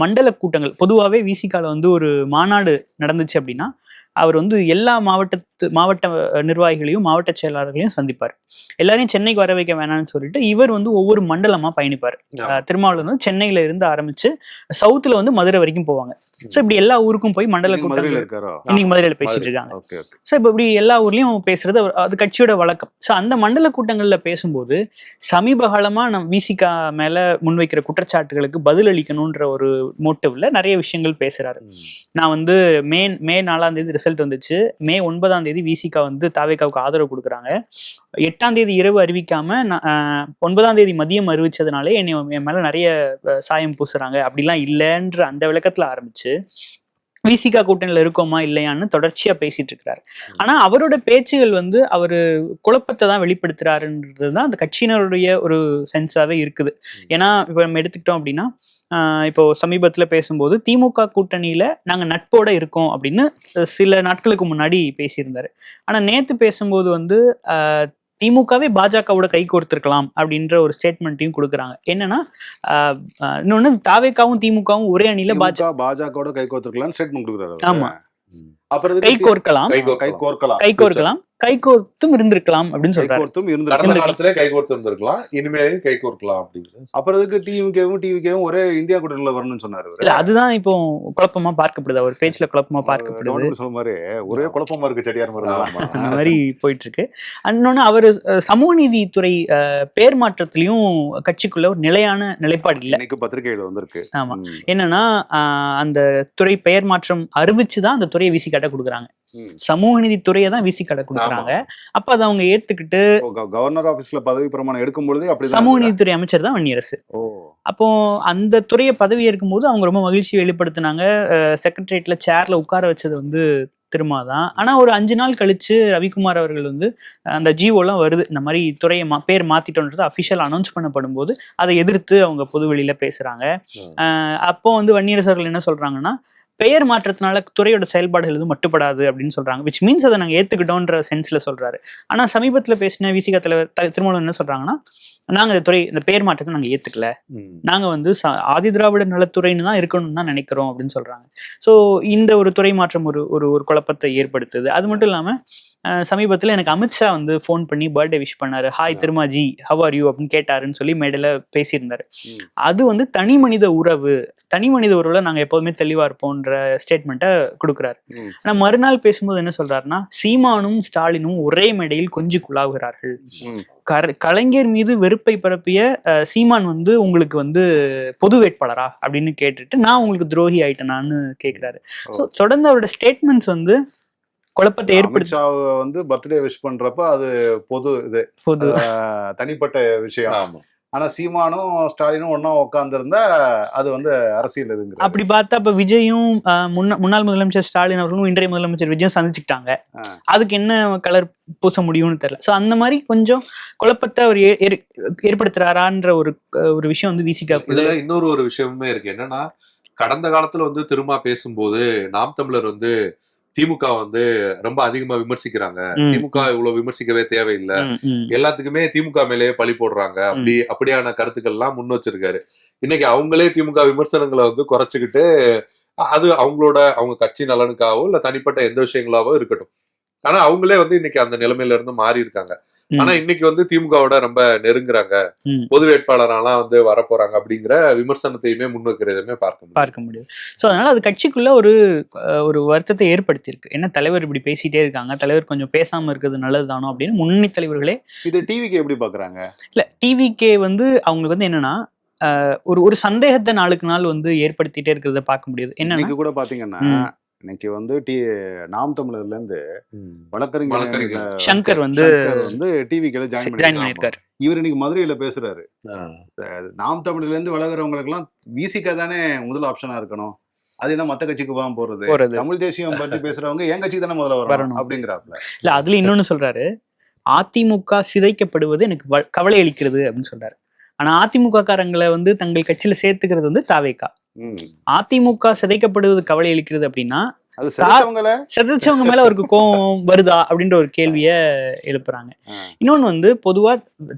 மண்டல கூட்டங்கள் பொதுவாகவே விசிகால வந்து ஒரு மாநாடு நடந்துச்சு அப்படின்னா அவர் வந்து எல்லா மாவட்ட நிர்வாகிகளையும் மாவட்ட செயலாளர்களையும் சந்திப்பார். எல்லாரையும் சென்னைக்கு வர வைக்க வேணாம்னு சொல்லிட்டு இவர் வந்து ஒவ்வொரு மண்டலமா பயணிப்பார். திருமாவளவன் வந்து சென்னையில இருந்து ஆரம்பிச்சு சவுத்துல வந்து மதுரை வரைக்கும் போவாங்க. ஸோ இப்படி எல்லா ஊருக்கும் போய் மண்டல கூட்டங்கள் இன்னைக்கு மதுரையில பேசிட்டு இருக்காங்க. ஸோ இப்போ இப்படி எல்லா ஊர்லயும் பேசுறது அது கட்சியோட வழக்கம். ஸோ அந்த மண்டல கூட்டங்கள்ல பேசும்போது சமீப காலமா நம்ம விசிகா மேல முன்வைக்கிற குற்றச்சாட்டுகளுக்கு பதில் அளிக்கணும்ன்ற ஒரு மோட்டிவ்ல நிறைய விஷயங்கள் பேசுறாரு. நான் வந்து மே 4ஆம் தேதி ரிசல்ட் வந்துச்சு. மே 9ஆம் தேதி விசிகா வந்து தாவேகாவுக்கு ஆதரவு கொடுக்குறாங்க. 8ஆம் தேதி இரவு அறிவிக்காம 9ஆம் தேதி மதியம் அறிவிச்சதுனாலே என் மேல நிறைய சாயம் பூசுறாங்க, அப்படிலாம் இல்லைன்ற அந்த விளக்கத்துல ஆரம்பிச்சு விசிகா கூட்டணியில இருக்கோமா இல்லையான்னு தொடர்ச்சியா பேசிட்டு இருக்கிறாரு. ஆனா அவரோட பேச்சுகள் வந்து அவரு குழப்பத்தை தான் வெளிப்படுத்துறாருன்றதுதான் அந்த கட்சியினருடைய ஒரு சென்ஸாவே இருக்குது. ஏன்னா இப்ப நம்ம எடுத்துக்கிட்டோம் அப்படின்னா இப்போ சமீபத்துல பேசும்போது திமுக கூட்டணியில நாங்க நட்போட இருக்கோம் அப்படின்னு சில நாட்களுக்கு முன்னாடி பேசியிருந்தாரு. ஆனா நேத்து பேசும்போது வந்து திமுகவே பாஜகவோட கை கோர்த்திருக்கலாம் அப்படின்ற ஒரு ஸ்டேட்மெண்ட்டையும் கொடுக்குறாங்க. என்னன்னா இன்னொன்னு தாவேகாவும் திமுகவும் ஒரே அணியில பாஜகவோட கை கோர்த்திருக்கலாம் ஸ்டேட்மெண்ட் கொடுக்குறாரு. ஆமா, கை கோர்க்கலாம் கைகோர்த்தும் இருந்திருக்கலாம் அப்படின்னு சொல்றாரு. கைகோர்த்தும் கடந்த இருந்திருக்கலாம். காலத்திலே கைகோர்த்து இருந்திருக்கலாம், இனிமேலையும் கைகோர்க்கலாம் அப்படின்னு. அப்புறம் இதுக்கு டிவிகேவும் ஒரே இந்தியா கூட்டணியில வரணும்னு சொன்னாரு இவரு. இல்ல அதுதான் இப்போ குழப்பமா பார்க்கப்படுது, அவர் பேச்சுல குழப்பமா பார்க்கப்படுது. கவர்னர் சொல்ற மாதிரி ஒரே குழப்பமா இருக்கு செடியார் மாதிரி. அந்த மாதிரி போயிட்டு இருக்கு. இன்னொன்னு அவர் சமூக நீதித்துறை பேர் மாற்றத்திலையும் கட்சிக்குள்ள ஒரு நிலையான நிலைப்பாடு இல்லை. இன்னைக்கு பத்திரிகையில வந்திருக்கு. ஆமா, என்னன்னா அந்த துறை பெயர் மாற்றம் அறிவிச்சுதான் அந்த துறையை வீசி காட்ட கொடுக்குறாங்க. சமூக நீதி துறையை தான் வீசி காட்ட கொடுக்குறாங்க. அப்ப அதை அவங்க ஏத்துக்கிட்டு கவர்னர் ஆபீஸ்ல பதவி பிரமாணம் எடுக்கும் பொழுது அப்படி சமூக நீதித்துறை அமைச்சர் தான் வன்னியரசு. அப்போ அந்த துறையை பதவி ஏற்கும் போது அவங்க ரொம்ப மகிழ்ச்சியை வெளிப்படுத்தினாங்க. செக்ரட்டரியேட்ல சேர்ல உட்கார வச்சது வந்து திருமாதான். ஆனா ஒரு 5 நாள் கழிச்சு ரவிக்குமார் அவர்கள் வந்து அந்த ஜிஓலாம் வருது, இந்த மாதிரி துறையை பேர் மாத்திட்டோன்றது அபிஷியல் அனௌன்ஸ் பண்ணப்படும் போது அதை எதிர்த்து அவங்க பொதுவெளியில பேசுறாங்க. அப்போ வந்து வன்னியரசு அவர்கள் என்ன சொல்றாங்கன்னா, பெயர் மாற்றத்தினால துறையோட செயல்பாடுகள் எதுவும் மட்டுப்படாது அப்படின்னு சொல்றாங்க. விச் மீன்ஸ் அதை நாங்க ஏத்துக்கிட்டோன்ற சென்ஸ்ல சொல்றாரு. ஆனா சமீபத்துல பேசின விசிக தலைவர் திருமாவளவன் என்ன சொல்றாங்கன்னா, நாங்க இந்த பெயர் மாற்றத்தை நாங்க ஏத்துக்கல, நாங்க வந்து ஆதி திராவிட நலத்துறைன்னு தான் இருக்கணும்னு தான் நினைக்கிறோம் அப்படின்னு சொல்றாங்க. சோ இந்த ஒரு துறை மாற்றம் ஒரு குழப்பத்தை ஏற்படுத்துது. அது மட்டும் இல்லாம சமீபத்துல எனக்கு அமித்ஷா வந்து போன் பண்ணி பர்த்டே விஷ் பண்ணாரு. ஹாய் திருமாஜி, ஹவ் ஆர் யூ அப்படின்னு கேட்டாருன்னு சொல்லி மேடையில பேசியிருந்தாரு. அது வந்து தனி மனித உறவுல நாங்க எப்போதுமே தெளிவா இருப்போம்ன்ற ஸ்டேட்மெண்ட்டை கொடுக்குறாரு. ஆனா மறுநாள் பேசும்போது என்ன சொல்றாருன்னா, சீமானும் ஸ்டாலினும் ஒரே மேடையில் கொஞ்சி குழாவுகிறார்கள். கலைஞர் மீது வெறுப்பை பரப்பிய சீமான் வந்து உங்களுக்கு வந்து பொது வேட்பாளரா அப்படின்னு கேட்டுட்டு, நான் உங்களுக்கு துரோகி ஆயிட்டேனான்னு கேட்கிறாரு. ஸோ தொடர்ந்து அவரோட ஸ்டேட்மெண்ட்ஸ் வந்து குழப்பத்தை ஏற்படுத்தி வந்து பர்த்டே விஷ் பண்றப்ப அது பொது தனிப்பட்ட விஷயம். ஆனா சீமானும் ஸ்டாலினும் ஒன்னா உட்கார்ந்து இருந்தா அது வந்து அரசியல் இதுங்க. அப்படி பார்த்தா இப்ப விஜயும் முன்னாள் முதலமைச்சர் ஸ்டாலின் அவர்களும் இன்றைய முதலமைச்சர் விஜயும் சந்திச்சுக்கிட்டாங்க. அதுக்கு என்ன கலர் பூச முடியும்னு தெரியல. சோ அந்த மாதிரி கொஞ்சம் குழப்பத்தை அவர் ஏற்படுத்துறாரான்ற ஒரு விஷயம் வந்து விசிகா. இதுல இன்னொரு விஷயமுமே இருக்கு. என்னன்னா, கடந்த காலத்துல வந்து திரும்ப பேசும்போது நாம் தமிழர் வந்து திமுக வந்து ரொம்ப அதிகமா விமர்சிக்கிறாங்க. திமுக இவ்வளவு விமர்சிக்கவே தேவையில்லை, எல்லாத்துக்குமே திமுக மேலேயே பழி போடுறாங்க, அப்படியான கருத்துக்கள் எல்லாம் முன் வச்சிருக்காரு. இன்னைக்கு அவங்களே திமுக விமர்சனங்களை வந்து குறைச்சுக்கிட்டு, அது அவங்க கட்சி நலனுக்காகவோ இல்ல தனிப்பட்ட எந்த விஷயங்களாவோ இருக்கட்டும், ஆனா அவங்களே வந்து இன்னைக்கு அந்த நிலைமையில இருந்து மாறி இருக்காங்க. ஆனா இன்னைக்கு வந்து திமுகவோட ரொம்ப நெருங்குறாங்க, பொது வேட்பாளரெல்லாம் வந்து வரப்போறாங்க அப்படிங்கிற விமர்சனத்தையுமே முன்வைக்கிறதுமே பார்க்க முடியும். சோ அதனால அது கட்சிக்குள்ள ஒரு வருத்தத்தை ஏற்படுத்தியிருக்கு. என்ன தலைவர் இப்படி பேசிட்டே இருக்காங்க, தலைவர் கொஞ்சம் பேசாம இருக்கிறது நல்லதுதானோ அப்படின்னு முன்னணி தலைவர்களே. இது டிவிகே எப்படி பாக்குறாங்க? இல்ல டிவிகே வந்து அவங்களுக்கு வந்து என்னன்னா, ஒரு சந்தேகத்தை நாளுக்கு நாள் வந்து ஏற்படுத்திட்டே இருக்கிறத பார்க்க முடியுது. என்ன கூட பாத்தீங்கன்னா, இன்னைக்கு வந்து நாம் தமிழர்ல இருந்து வழக்கறிஞர் சங்கர் வந்து டிவிக்கு ஜாயின் பண்ணிருக்காரு. இவர் இன்னைக்கு மதுரையில பேசுறாரு. நாம் தமிழ்ல இருந்து வளர்கிறவங்களுக்கு எல்லாம் விசிகா தானே முதல் ஆப்ஷனா இருக்கணும், அது என்ன மத்த கட்சிக்கு போறது, தமிழ் தேசியம் பற்றி பேசுறவங்க என் கட்சிக்கு தானே முதல்ல வரணும் அப்படிங்கிறாப்ல. இல்ல அதுல இன்னொன்னு சொல்றாரு, அதிமுக சிதைக்கப்படுவது எனக்கு கவலை அளிக்கிறது அப்படின்னு சொல்றாரு. ஆனா அதிமுக காரங்களை வந்து தங்கள் கட்சியில சேர்த்துக்கிறது வந்து தாவேகா. அதிமுக சிதைக்கப்படுவது கவலை அளிக்கிறது அப்படின்னா சிதைச்சவங்க மேல அவருக்கு கோபம் வருதா அப்படின்ற ஒரு கேள்விய எழுப்புறாங்க. இன்னொன்னு வந்து பொதுவா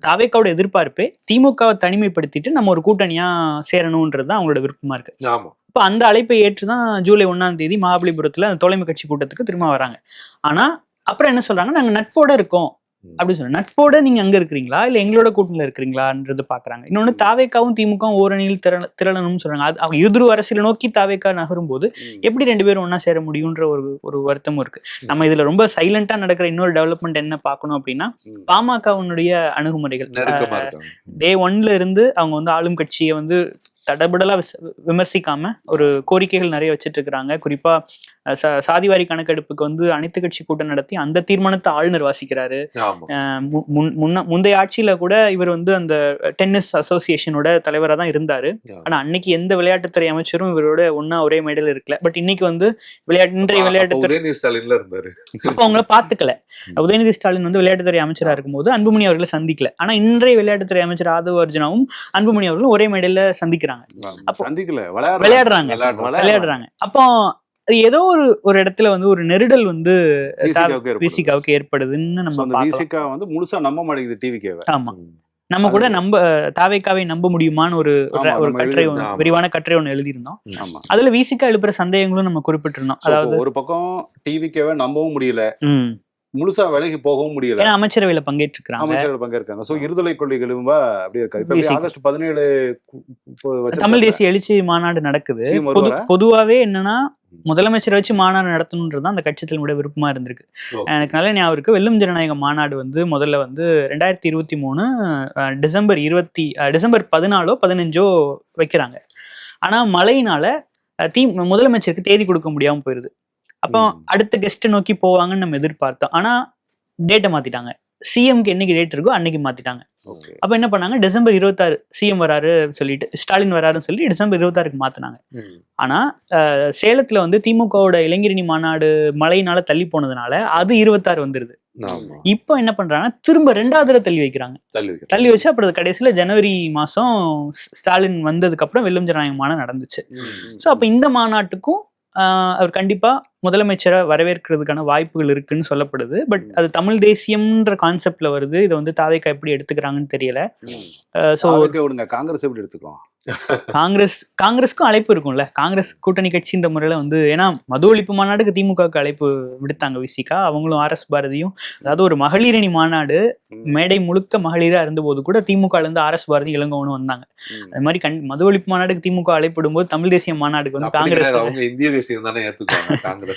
தாவேகாவோட எதிர்பார்ப்பே திமுகவை தனிமைப்படுத்திட்டு நம்ம ஒரு கூட்டணியா சேரணும்ன்றதுதான் அவங்களோட விருப்பமா இருக்கு. இப்ப அந்த அழைப்பை ஏற்றுதான் ஜூலை 1ஆம் தேதி மகாபலிபுரத்துல அந்த தோழமை கட்சி கூட்டத்துக்கு திரும்ப வராங்க. ஆனா அப்புறம் என்ன சொல்றாங்க, நாங்க நட்போட இருக்கோம் அப்படின்னு சொல்ல. நட்போட நீங்க அங்க இருக்கிறீங்களா இல்ல எங்களோட கூட்டணியில இருக்கிறீங்களான்றது பாக்குறாங்க. இன்னொன்னு தாவேகாவும் திமுகவும் ஓரணியில் திரளணும்னு சொல்றாங்க. அது அவங்க எதிர் அரசியலை நோக்கி தாவேகா நகரும் போது எப்படி 2 பேரும் ஒன்னா சேர முடியும்ன்ற ஒரு வருத்தமும் இருக்கு. நம்ம இதுல ரொம்ப சைலண்டா நடக்கிற இன்னொரு டெவலப்மெண்ட் என்ன பார்க்கணும் அப்படின்னா, பாமகவுடைய அணுகுமுறைகள் டே 1ல இருந்து அவங்க வந்து ஆளும் கட்சியை வந்து தடபுடலா விமர்சிக்காம ஒரு கோரிக்கைகள் நிறைய வச்சிட்டு இருக்கிறாங்க. குறிப்பா சாதிவாரி கணக்கெடுப்புக்கு வந்து அனைத்து கட்சி கூட்டம் நடத்தி அந்த தீர்மானத்தை ஆளுநர் வாசிக்கிறாரு. முந்தைய ஆட்சியில கூட இவர் வந்து அந்த டென்னிஸ் அசோசியேஷனோட தலைவரா தான் இருந்தாரு. ஆனா அன்னைக்கு எந்த விளையாட்டுத்துறை அமைச்சரும் இவரோட ஒன்னா ஒரே மேடையில இருக்கல. பட் இன்னைக்கு வந்து இன்றைய விளையாட்டுத்துறை அப்ப அவங்கள பாத்துக்கல. உதயநிதி ஸ்டாலின் வந்து விளையாட்டுத்துறை அமைச்சரா இருக்கும்போது அன்புமணி அவர்களை சந்திக்கல. ஆனா இன்றைய விளையாட்டுத்துறை அமைச்சர் ஆதவ அர்ஜுனாவும் அன்புமணி அவர்களும் ஒரே மேடையில சந்திக்கிறாங்க. விளையாடுறாங்க. அப்போ ஏதோ ஒரு இடத்துல வந்து ஒரு நெருடல் வந்து விசிகாவுக்கு ஏற்படுதுன்னு நம்ம வந்து முழுசா நம்ப மாட்டேங்குது டிவிகேவை. ஆமா, நம்ம கூட தாவேகாவை நம்ப முடியுமான்னு ஒரு கட்டுரை, விரிவான கட்டுரை ஒண்ணு எழுதியிருந்தோம். அதுல விசிகா எழுப்புற சந்தேகங்களும் நம்ம குறிப்பிட்டிருந்தோம். அதாவது ஒரு பக்கம் டிவிகேவை நம்பவும் முடியல, முழுசா விலகி போகவும் முடியல. ஏன்னா அமைச்சரவையில பங்கேற்றிருக்காங்க, அமைச்சர்கள் பங்கேற்காங்க. சோ இருதலை கொள்கைகளும் அப்படியே இருக்காரு. இப்ப விசிக. ஆகஸ்ட் 17 தமிழ் தேசிய எழுச்சி மாநாடு நடக்குது. சீம் வருவாரா? பொதுவாவே என்னன்னா முதலமைச்சரை வச்சு மாநாடு நடத்தணுன்றது அந்த கட்சி தலைவருடைய விருப்பமா இருந்திருக்கு. எனக்கு நல்ல ஞாபகம் இருக்கு, வெல்லும் ஜனநாயக மாநாடு வந்து முதல்ல வந்து 2023 டிசம்பர் 14 15 வைக்கிறாங்க. ஆனா மழையினால முதலமைச்சருக்கு தேதி கொடுக்க முடியாம போயிருது. அப்போ அடுத்த கெஸ்ட் நோக்கி போவாங்கன்னு நம்ம எதிர்பார்த்தோம். ஆனா டேட்டை மாத்திட்டாங்க. சிஎம்க்கு என்னைக்கு டேட் இருக்கோ அன்னைக்கு மாத்திட்டாங்க. அப்ப என்ன பண்ணாங்க, டிசம்பர் 26 சிஎம் வராரு சொல்லிட்டு, ஸ்டாலின் வராருன்னு சொல்லி டிசம்பர் 26க்கு மாத்தினாங்க. ஆனா சேலத்துல வந்து திமுகவோட இளைஞரணி மாநாடு மழையினால தள்ளி போனதுனால அது 26 வந்துருது. இப்போ என்ன பண்றாங்கன்னா திரும்ப 2வது தடவை தள்ளி வைக்கிறாங்க. தள்ளி வச்சு அப்புறம் கடைசியில ஜனவரி மாசம் ஸ்டாலின் வந்ததுக்கு அப்புறம் வெல்லும் ஜனநாயக மாநாடு நடந்துச்சு. சோ அப்ப இந்த மாநாட்டுக்கும் அவர் கண்டிப்பா முதலமைச்சரை வரவேற்கிறதுக்கான வாய்ப்புகள் இருக்குன்னு சொல்லப்படுது. பட் அது தமிழ் தேசியம்ன்ற கான்செப்ட்ல வருது. இதை வந்து தாவேக்கா எப்படி எடுத்துக்கிறாங்கன்னு தெரியல. சோ காங்கிரஸ் எப்படி எடுத்துக்கோ? காங்கிரஸ்க்கும் அழைப்பு இருக்கும்ல. காங்கிரஸ் கூட்டணி கட்சின்ற முறையில வந்து, ஏன்னா மது ஒழிப்பு மாநாடுக்கு திமுகவுக்கு அழைப்பு விடுத்தாங்க விசிகா. அவங்களும் RS பாரதியும், அதாவது ஒரு மகளிரணி மாநாடு, மேடை முழுக்க மகளிரா இருந்த போது கூட திமுக இருந்து RS பாரதி இளங்கோவனும் வந்தாங்க. அது மாதிரி மது ஒழிப்பு மாநாடுக்கு திமுக அழைப்பிடும் போது தமிழ் தேசிய மாநாடுக்கு வந்து காங்கிரஸ் இந்திய தேசியம் தானே ஏத்துக்குவாங்க. காங்கிரஸ்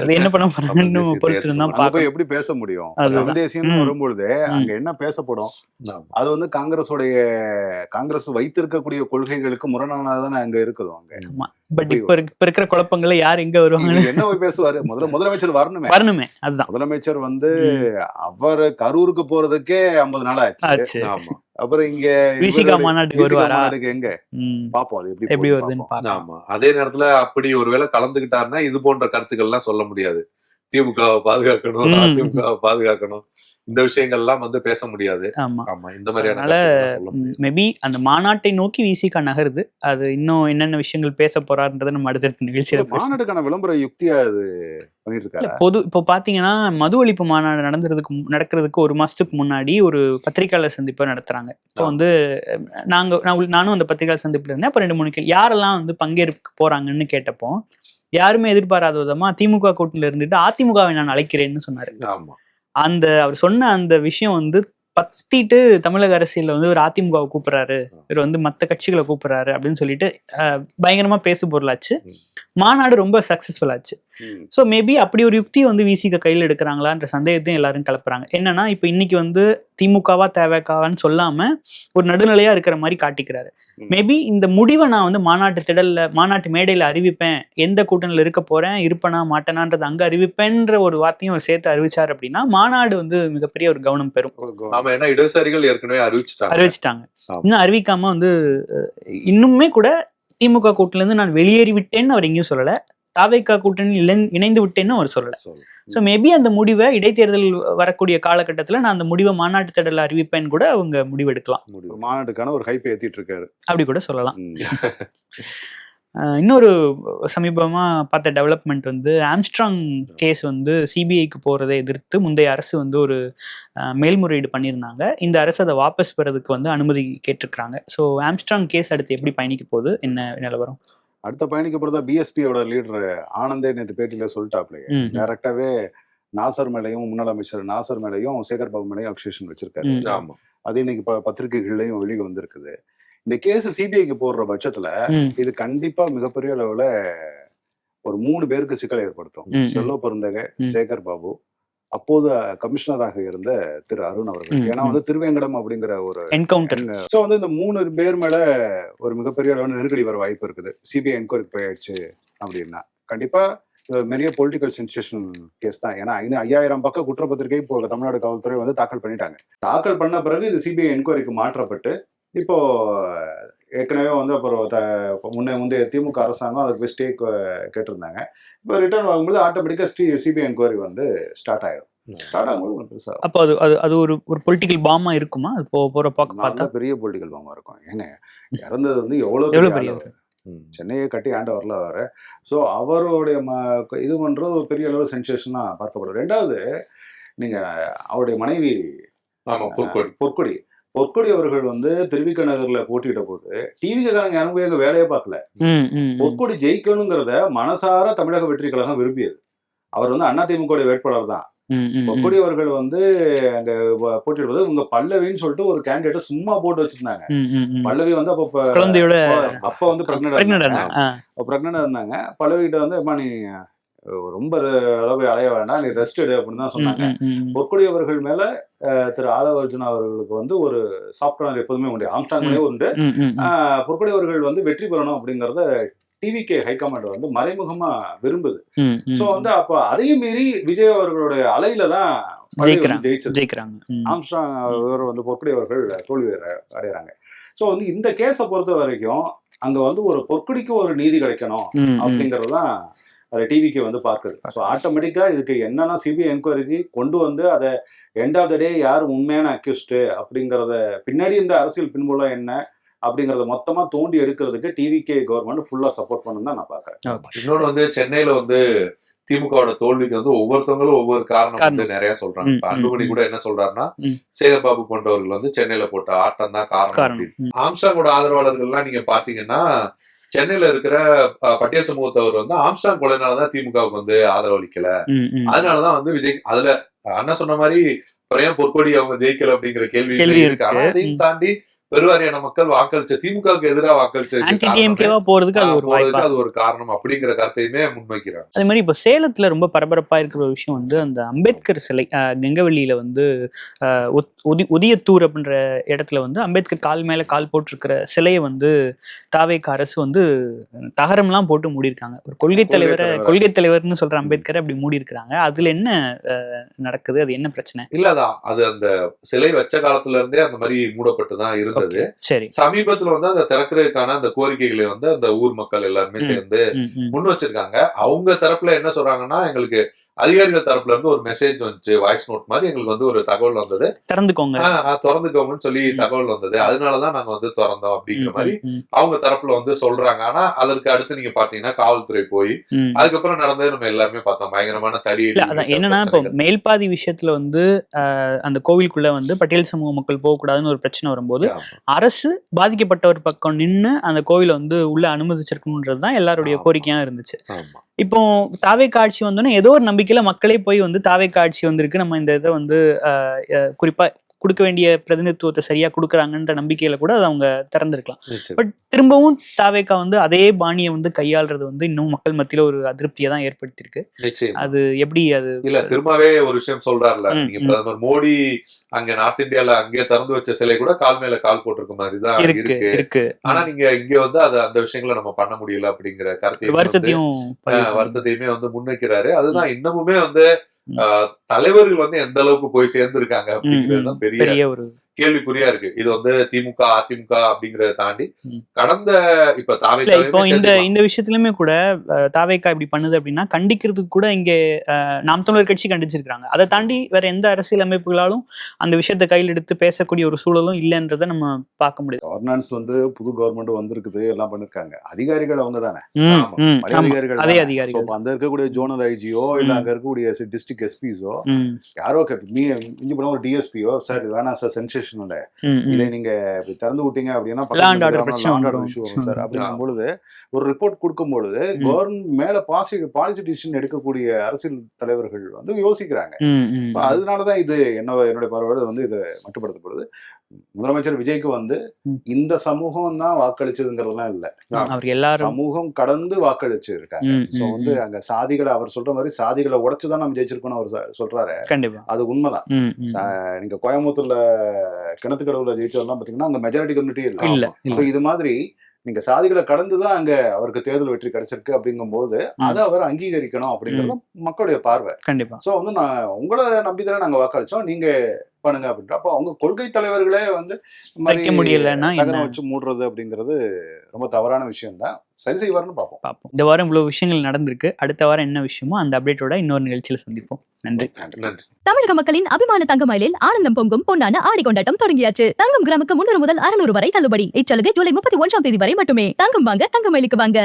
அது என்ன பண்ண போறாங்கன்னு பொறுத்து இருந்தா பாக்க எப்படி பேச முடியும். தமிழ் தேசியம் வரும்பொழுது அங்க என்ன பேசப்படும், அது வந்து காங்கிரஸ் வைத்திருக்கக்கூடிய கொள்கைகளுக்கு முரணானதானே அங்க இருக்குது. அங்க பட் இப்ப இருக்கிற குழப்பங்களை யார் எங்க வருவாங்க, என்ன போய் பேசுவாரு? முதலமைச்சர் வரணுமே. அதுதான் முதலமைச்சர் வந்து அவர் கரூருக்கு போறதுக்கே 50 நாள் ஆச்சு. அப்புறம் இங்க விசிகா மாநாட்டுக்கு வருவாரா? எங்க பாப்போம் அது எப்படி வருதுன்னு பாப்போம். அதே நேரத்துல அப்படி ஒருவேளை கலந்துகிட்டாருன்னா இது போன்ற கருத்துக்கள் எல்லாம் சொல்ல முடியாது. திமுகவை பாதுகாக்கணும், அதிமுகவை பாதுகாக்கணும், இந்த விஷயங்கள்லாம் வந்து பேச முடியாது. ஆமா, இந்த மாதிரியான மேபி அந்த மாநாட்டை நோக்கி விசிகா நகருது. அது இன்னும் என்னென்ன விஷயங்கள் பேச போறாருன்றதை நம்ம அடுத்தடுத்த நிகழ்ச்சியில மாநாட்டுக்கான விளம்பர யுக்தியா அது பண்ணிட்டு இருக்காரு. இப்போ பாத்தீங்கன்னா மது ஒழிப்பு மாநாடு நடக்கிறதுக்கு 1 மாசத்துக்கு முன்னாடி ஒரு பத்திரிகையாளர் சந்திப்பை நடத்துறாங்க. இப்போ வந்து நானும் அந்த பத்திரிகையாளர் சந்திப்புல இருந்தேன். அப்ப 2-3 கேள்வி யாரெல்லாம் வந்து பங்கேற்க போறாங்கன்னு கேட்டப்போ யாருமே எதிர்பாராத விதமா திமுக கூட்டணியில இருந்துட்டு அதிமுகவை நான் அழைக்கிறேன்னு சொன்னாரு. அவர் சொன்ன அந்த விஷயம் வந்து பத்திட்டு தமிழக அரசியல்ல வந்து ஒரு அதிமுகவை கூப்பிடுறாரு, இவர் வந்து மத்த கட்சிகளை கூப்பிடுறாரு அப்படின்னு சொல்லிட்டு பயங்கரமா பேசு பொருளாச்சு. மாநாடு ரொம்ப சக்சஸ்ஃபுல் ஆச்சு. ஸோ மேபி அப்படி ஒரு யுக்தி வந்து விசிக கையில் எடுக்கிறாங்களான்ற சந்தேகத்தையும் எல்லாரும் கிளப்புறாங்க. என்னன்னா இப்ப இன்னைக்கு வந்து திமுகவா தேவைக்காவான்னு சொல்லாம ஒரு நடுநிலையா இருக்கிற மாதிரி காட்டிக்கிறாரு. மேபி இந்த முடிவை நான் வந்து மாநாட்டு மேடையில அறிவிப்பேன், எந்த கூட்டணியில இருக்க போறேன், இருப்பனா மாட்டேனான்றது அங்க அறிவிப்பேன்ற ஒரு வார்த்தையும் சேர்த்து அறிவிச்சார் அப்படின்னா மாநாடு வந்து மிகப்பெரிய ஒரு கவனம் பெறும். இடதுசாரிகள் ஏற்கனவே அறிவிச்சிட்டாங்க. இன்னும் அறிவிக்காம வந்து இன்னுமே கூட திமுக கூட்டணில இருந்து நான் வெளியேறி விட்டேன்னு அவர் எங்கேயும் சொல்லல, தாவேக்கா கூட்டணியில் இணைந்து விட்டேன்னு அவர் சொல்லல. ஸோ மேபி அந்த முடிவை இடைத்தேர்தல் வரக்கூடிய காலகட்டத்துல நான் அந்த முடிவை மாநாட்டு திடல்ல அறிவிப்பேன்னு கூட அவங்க முடிவெடுக்கலாம். மாநாட்டுக்கான ஒரு ஹைப் ஏத்திட்டு இருக்காரு அப்படி கூட சொல்லலாம். இன்னொரு சமீபமா பார்த்த டெவலப்மெண்ட் வந்து ஆம்ஸ்ட்ராங் கேஸ் வந்து சிபிஐக்கு போறதை எதிர்த்து முந்தைய அரசு வந்து ஒரு மேல்முறையீடு பண்ணியிருந்தாங்க. இந்த அரசு அதை வாபஸ் பெறதுக்கு வந்து அனுமதி கேட்டிருக்காங்க. ஸோ ஆம்ஸ்ட்ராங் கேஸ் அடுத்து எப்படி பயணிக்க போகுது, என்ன நிலவரம்? அடுத்த பயணிக்க போறதா பிஎஸ்பியோட லீடர் ஆனந்தே நேற்று பேட்டியில சொல்லிட்டாப்லையே, டைரக்டாவே நாசர் மேலையும் முன்னாள் அமைச்சர் நாசர் மேலையும் சேகர் பாபு மேலையும் அக்யூசேஷன் வச்சிருக்காரு. அது இன்னைக்கு பத்திரிகைகள்லயும் வெளியே வந்திருக்குது. இந்த கேஸ் சிபிஐக்கு போடுற பட்சத்துல இது கண்டிப்பா மிகப்பெரிய அளவுல ஒரு 3 பேருக்கு சிக்கலை ஏற்படுத்தும். செல்வ பெருந்தகை, சேகர் பாபு, அப்போது கமிஷனராக இருந்த திரு அருண் அவர்கள். ஏன்னா வந்து திருவேங்கடம் அப்படிங்கிற ஒரு என்கவுண்டர். சோ வந்து இந்த 3 பேர் மேல ஒரு மிகப்பெரிய அளவு நெருக்கடி வர வாய்ப்பு இருக்குது. சிபிஐ என்கொயரிக்கு போயிடுச்சு அப்படின்னா கண்டிப்பா நிறைய பொலிட்டிக்கல் சென்சேஷன் கேஸ் தான். ஏன்னா 5000 பக்கம் குற்றப்பத்திரிகை இப்போ தமிழ்நாடு காவல்துறை வந்து தாக்கல் பண்ணிட்டாங்க. தாக்கல் பண்ண பிறகு இது சிபிஐ என்கொயரிக்கு மாற்றப்பட்டு இப்போ ஏற்கனவே வந்து அப்புறம் முந்தைய திமுக அரசாங்கம் அதுக்கு ஸ்டே கேட்டிருந்தாங்க. இப்போ ரிட்டர்ன் வாங்கும்போது ஆட்டோமேட்டிக்கா சிபிஐ என்கொயரி வந்து ஸ்டார்ட் ஆயிடும். அப்போ அது ஒரு பொலிட்டிக்கல் பாமா இருக்குமா? அது போற பார்த்தா பெரிய பொலிட்டிக்கல் பாமா இருக்கும். ஏங்க இறந்தது வந்து எவ்வளவு பெரிய சென்னையை கட்டி ஆண்டவர்ல வர. ஸோ அவருடைய இது பண்றது ஒரு பெரிய அளவு சென்சேஷனா பார்க்கப்படும். 2வது நீங்க அவருடைய மனைவி பொற்கொடி அவர்கள் வந்து திருவிக நகர்ல போட்டியிட்ட போது டிவிக்காரங்க யாரும் போய் அங்க வேலையே பார்க்கல. பொற்கொடி ஜெயிக்கணுங்கிறத மனசார தமிழக வெற்றி கழகம் விரும்பியது. அவர் வந்து அதிமுக வேட்பாளர் தான். பொற்கொடி அவர்கள் வந்து அங்க போட்டியிடுவது உங்க பல்லவின்னு சொல்லிட்டு ஒரு கேண்டிடேட் சும்மா போட்டு வச்சிருந்தாங்க. பல்லவி வந்து அப்ப வந்து பிரெக்னண்டா இருந்தாங்க. பல்லவி கிட்ட வந்து நீ ரொம்ப அளவு அலைய வேண்டாம், நீ ரெஸ்ட் எடு அப்படின்னு தான் சொன்னாங்க. பொற்கொடி அவர்கள் மேல திரு ஆதவ அர்ஜுனா அவர்களுக்கு வந்து ஒரு சாஃப்ட்வேர் எப்போதுமே உண்டு, ஆம்ஸ்டாங் மேலே உண்டு. பொற்கொடி அவர்கள் வந்து வெற்றி பெறணும் அப்படிங்கறத டிவிகே ஹைகமாண்ட் வந்து மறைமுகமா விரும்புது. சோ வந்து அப்ப அதையும் மீறி விஜய் அவர்களுடைய அலையில தான் ஜெயிக்கிறாங்க. ஆம்ஸ்டாங் அவர் வந்து பொற்கொடி அவர்கள் தோல்வி அடைகிறாங்க. சோ வந்து இந்த கேஸை பொறுத்த வரைக்கும் அங்க வந்து ஒரு பொற்கொடிக்கு ஒரு நீதி கிடைக்கணும் அப்படிங்கறதுதான் அதை டிவிக்கு வந்து பார்க்குது. ஸோ ஆட்டோமேட்டிக்கா இதுக்கு என்னன்னா சிபிஐ என்கொயரிக்கு கொண்டு வந்து அதை எண்ட் ஆஃப் த டே யார் உண்மையான அக்யூஸ்டு அப்படிங்கறத பின்னாடி இந்த அரசியல் பின்புலம் என்ன அப்படிங்கறத மொத்தமா தோண்டி எடுக்கிறதுக்கு டிவிகே கவர்மெண்ட் ஃபுல்லா சப்போர்ட் பண்ணணும் தான் நான் பாக்குறேன். இன்னொன்று வந்து சென்னையில வந்து திமுகவோட தோல்விக்கு வந்து ஒவ்வொருத்தவங்களும் ஒவ்வொரு காரணம் வந்து நிறைய சொல்றாங்க. அன்புமணி கூட என்ன சொல்றாருன்னா, சேகர்பாபு போன்றவர்கள் வந்து சென்னையில போட்ட ஆட்டம் தான் காரணம். ஆம்ஸ்டாங்கோட ஆதரவாளர்கள்லாம் நீங்க பாத்தீங்கன்னா சென்னையில இருக்கிற பட்டியல் சமூகத்தவர் வந்து ஆம்ஸ்டாங் கொலைனாலதான் திமுகவுக்கு வந்து ஆதரவு அளிக்கல, அதனாலதான் வந்து விஜய் அதுல அண்ணா சொன்ன மாதிரி பிரேம் பொற்கொடி அவங்க ஜெயிக்கல அப்படிங்கிற கேள்வி இருக்கு. ஆனா அதையும் தாண்டி பெருவாரியான மக்கள் வாக்களிச்ச திமுகவுக்கு எதிராக வாக்களிச்சதுக்கு அது ஒரு காரணம் அப்படிங்கிற கருத்தையுமே முன்வைக்கிறாங்க. அதே மாதிரி இப்ப சேலத்துல ரொம்ப பரபரப்பா இருக்கிற ஒரு விஷயம் வந்து அந்த அம்பேத்கர் சிலை கெங்கவெளியில வந்து உதியத்தூர் அப்படின்ற இடத்துல வந்து அம்பேத்கர் கால் மேல கால் போட்டிருக்கிற சிலையை வந்து தாவேக அரசு வந்து தகரம்லாம் போட்டு மூடியிருக்காங்க. ஒரு கொள்கை தலைவர்னு சொல்ற அம்பேத்கர் அப்படி மூடி இருக்கிறாங்க. அதுல என்ன நடக்குது, அது என்ன பிரச்சனை? இல்லதான் அது அந்த சிலை வச்ச காலத்துல இருந்தே அந்த மாதிரி மூடப்பட்டுதான் இருந்தது. சமீபத்துல வந்து அந்த திறக்கிறதுக்கான அந்த கோரிக்கைகளை வந்து அந்த ஊர் மக்கள் எல்லாருமே சேர்ந்து முன் வச்சிருக்காங்க. அவங்க தரப்புல என்ன சொல்றாங்கன்னா, எங்களுக்கு அதிகாரிகள் தரப்புல இருந்து ஒரு மெசேஜ் வந்துச்சு, வாய்ஸ் நோட் மாதிரி எங்களுக்கு வந்து ஒரு தகவல் வந்தது, திறந்துக்கோங்கன்னு சொல்லி தகவல் வந்தது, அதனாலதான் நாங்க வந்து திறந்தோம் அப்படிங்கிற மாதிரி அவங்க தரப்புல வந்து சொல்றாங்க. ஆனா அதற்கு அடுத்து நீங்க பாத்தீங்கன்னா காவல்துறை போய் அதுக்கப்புறம் நடந்தது நம்ம எல்லாருமே பார்த்தோம், பயங்கரமான தடி. என்னன்னா இப்போ மேல்பாதி விஷயத்துல வந்து அந்த கோவிலுக்குள்ள வந்து பட்டியல் சமூக மக்கள் போகக்கூடாதுன்னு ஒரு பிரச்சனை வரும்போது அரசு பாதிக்கப்பட்டவர் பக்கம் நின்று அந்த கோவிலை வந்து உள்ள அனுமதிச்சிருக்கணும்ன்றதுதான் எல்லாருடைய கோரிக்கையா இருந்துச்சு. இப்போ தாவேக ஆட்சி வந்தோன்னா ஏதோ ஒரு நம்பிக்கையில மக்களே போய் வந்து தாவேக ஆட்சி வந்திருக்கு, நம்ம இந்த இதை வந்து குறிப்பா கொடுக்க வேண்டிய பிரதிநிதித்துவத்தை சரியா கொடுக்குறாங்கன்ற நம்பிக்கையில கூட அதை அவங்க திறந்திருக்கலாம். பட் திரும்பவும் தாவேகா வந்து அதே பாணியை வந்து கையாளுறது வந்து இன்னும் மக்கள் மத்தியில ஒரு அதிருப்தியை தான் ஏற்படுத்தியிருக்கு. அது எப்படி அது இல்ல திரும்பவே ஒரு விஷயம் சொல்றாருல, நீங்க பிரதமர் மோடி அங்க நார்த் இந்தியால அங்கே திறந்து வச்ச சிலை கூட கால் மேல கால் போட்டிருக்க மாதிரிதான் இருக்கு. ஆனா நீங்க இங்க வந்து அது அந்த விஷயங்களை நம்ம பண்ண முடியல அப்படிங்கிற வருத்தத்தையுமே வந்து முன்வைக்கிறாரு. அதுதான் இன்னமுமே வந்து தலைவர்கள் வந்து எந்த அளவுக்கு போய் சேர்ந்திருக்காங்க அப்படிங்கிறது பெரிய ஒரு கேள்விக்குறியா இருக்கு. இது வந்து திமுக அதிமுக அப்படிங்கறத தாண்டி கடந்த இப்ப தாவேகா இப்போ இந்த விஷயத்துலயுமே கூட தாவேகா இப்படி பண்ணுது அப்படின்னா கண்டிக்கிறதுக்கு கூட இங்க நாம் தமிழர் கட்சி கண்டிச்சிருக்காங்க. அதை தாண்டி வேற எந்த அரசியல் அமைப்புகளாலும் அந்த விஷயத்தை கையில் எடுத்து பேசக்கூடிய ஒரு சூழலும் இல்லைன்றதை நம்ம பார்க்க முடியும். கவர்னன்ஸ் வந்து புது கவர்மெண்ட் வந்திருக்குது, எல்லாம் பண்ணிருக்காங்க. அதிகாரிகள் அவங்க தானே, அதே அதிகாரிகள். அந்த இருக்கக்கூடிய ஜோனல் ஐஜியோ இல்ல அங்க இருக்கக்கூடிய டிஸ்ட்ரிக்ட் எஸ்பிஸோ யாரோ இஞ்சி போன ஒரு டிஎஸ்பியோ சார் வேணாம் சார் சென்சேஷன் இதை நீங்க திறந்து விட்டீங்க அப்படின்னா அப்படிங்கும் பொழுது ஒரு ரிப்போர்ட் கொடுக்கும் பொழுது கவர்மெண்ட் மேல பாலிசி டிசிஷன் எடுக்கக்கூடிய அரசியல் தலைவர்கள் வந்து யோசிக்கிறாங்க. அதனாலதான் இது என்னுடைய பார்வையோட வந்து இது மட்டுப்படுத்தப்படுது. முதலமைச்சர் விஜய்க்கு வந்து இந்த சமூகம் தான் வாக்களிச்சதுங்கிறதுலாம் இல்ல, சமூகம் கடந்து வாக்களிச்சு இருக்காங்க. சோ வந்து அங்க சாதிகளை அவர் சொல்ற மாதிரி சாதிகளை உடைச்சுதான் நம்ம ஜெயிச்சிருக்கோம்னு அவர் சொல்றாரு. அது உண்மைதான். நீங்க கோயம்புத்தூர்ல கிணத்துக்கடவுல ஜெயிச்சதெல்லாம் பாத்தீங்கன்னா அங்க மெஜாரிட்டி கம்யூனிட்டி இல்ல. இது மாதிரி நீங்க சாதிகளை கடந்துதான் அங்க அவருக்கு தேர்தல் வெற்றி கிடைச்சிருக்கு அப்படிங்கும் போது அதை அவர் அங்கீகரிக்கணும் அப்படிங்கறது மக்களுடைய பார்வை. கண்டிப்பா. சோ வந்து நான் உங்களை நம்பிதானே நாங்க வாக்களிச்சோம், நீங்க பண்ணுங்க அப்படின்ற அப்போ அவங்க கொள்கை தலைவர்களே வந்து நகரம் வச்சு மூடுறது அப்படிங்கிறது ரொம்ப தவறான விஷயம் தான். சரி செய்வார்னு பார்ப்போம். இந்த வாரம் இவ்வளவு விஷயங்கள் நடந்திருக்கு. அடுத்த வாரம் என்ன விஷயமோ அந்த அப்டேட்டோட இன்னொரு நிகழ்ச்சியில சந்திப்போம். நன்றி. தமிழக மக்களின் அபிமான தங்கமயிலில் ஆனந்தம் பொங்கும் பொன்னான ஆடி கொண்டாட்டம் தொடங்கியாச்சு. தங்கம் கிராமுக்கு 300 முதல் 600 வரை தள்ளுபடி. இச்சலுகை ஜூலை 31 வரை மட்டுமே. தங்கம் வாங்க தங்கமயிலுக்கு வாங்க.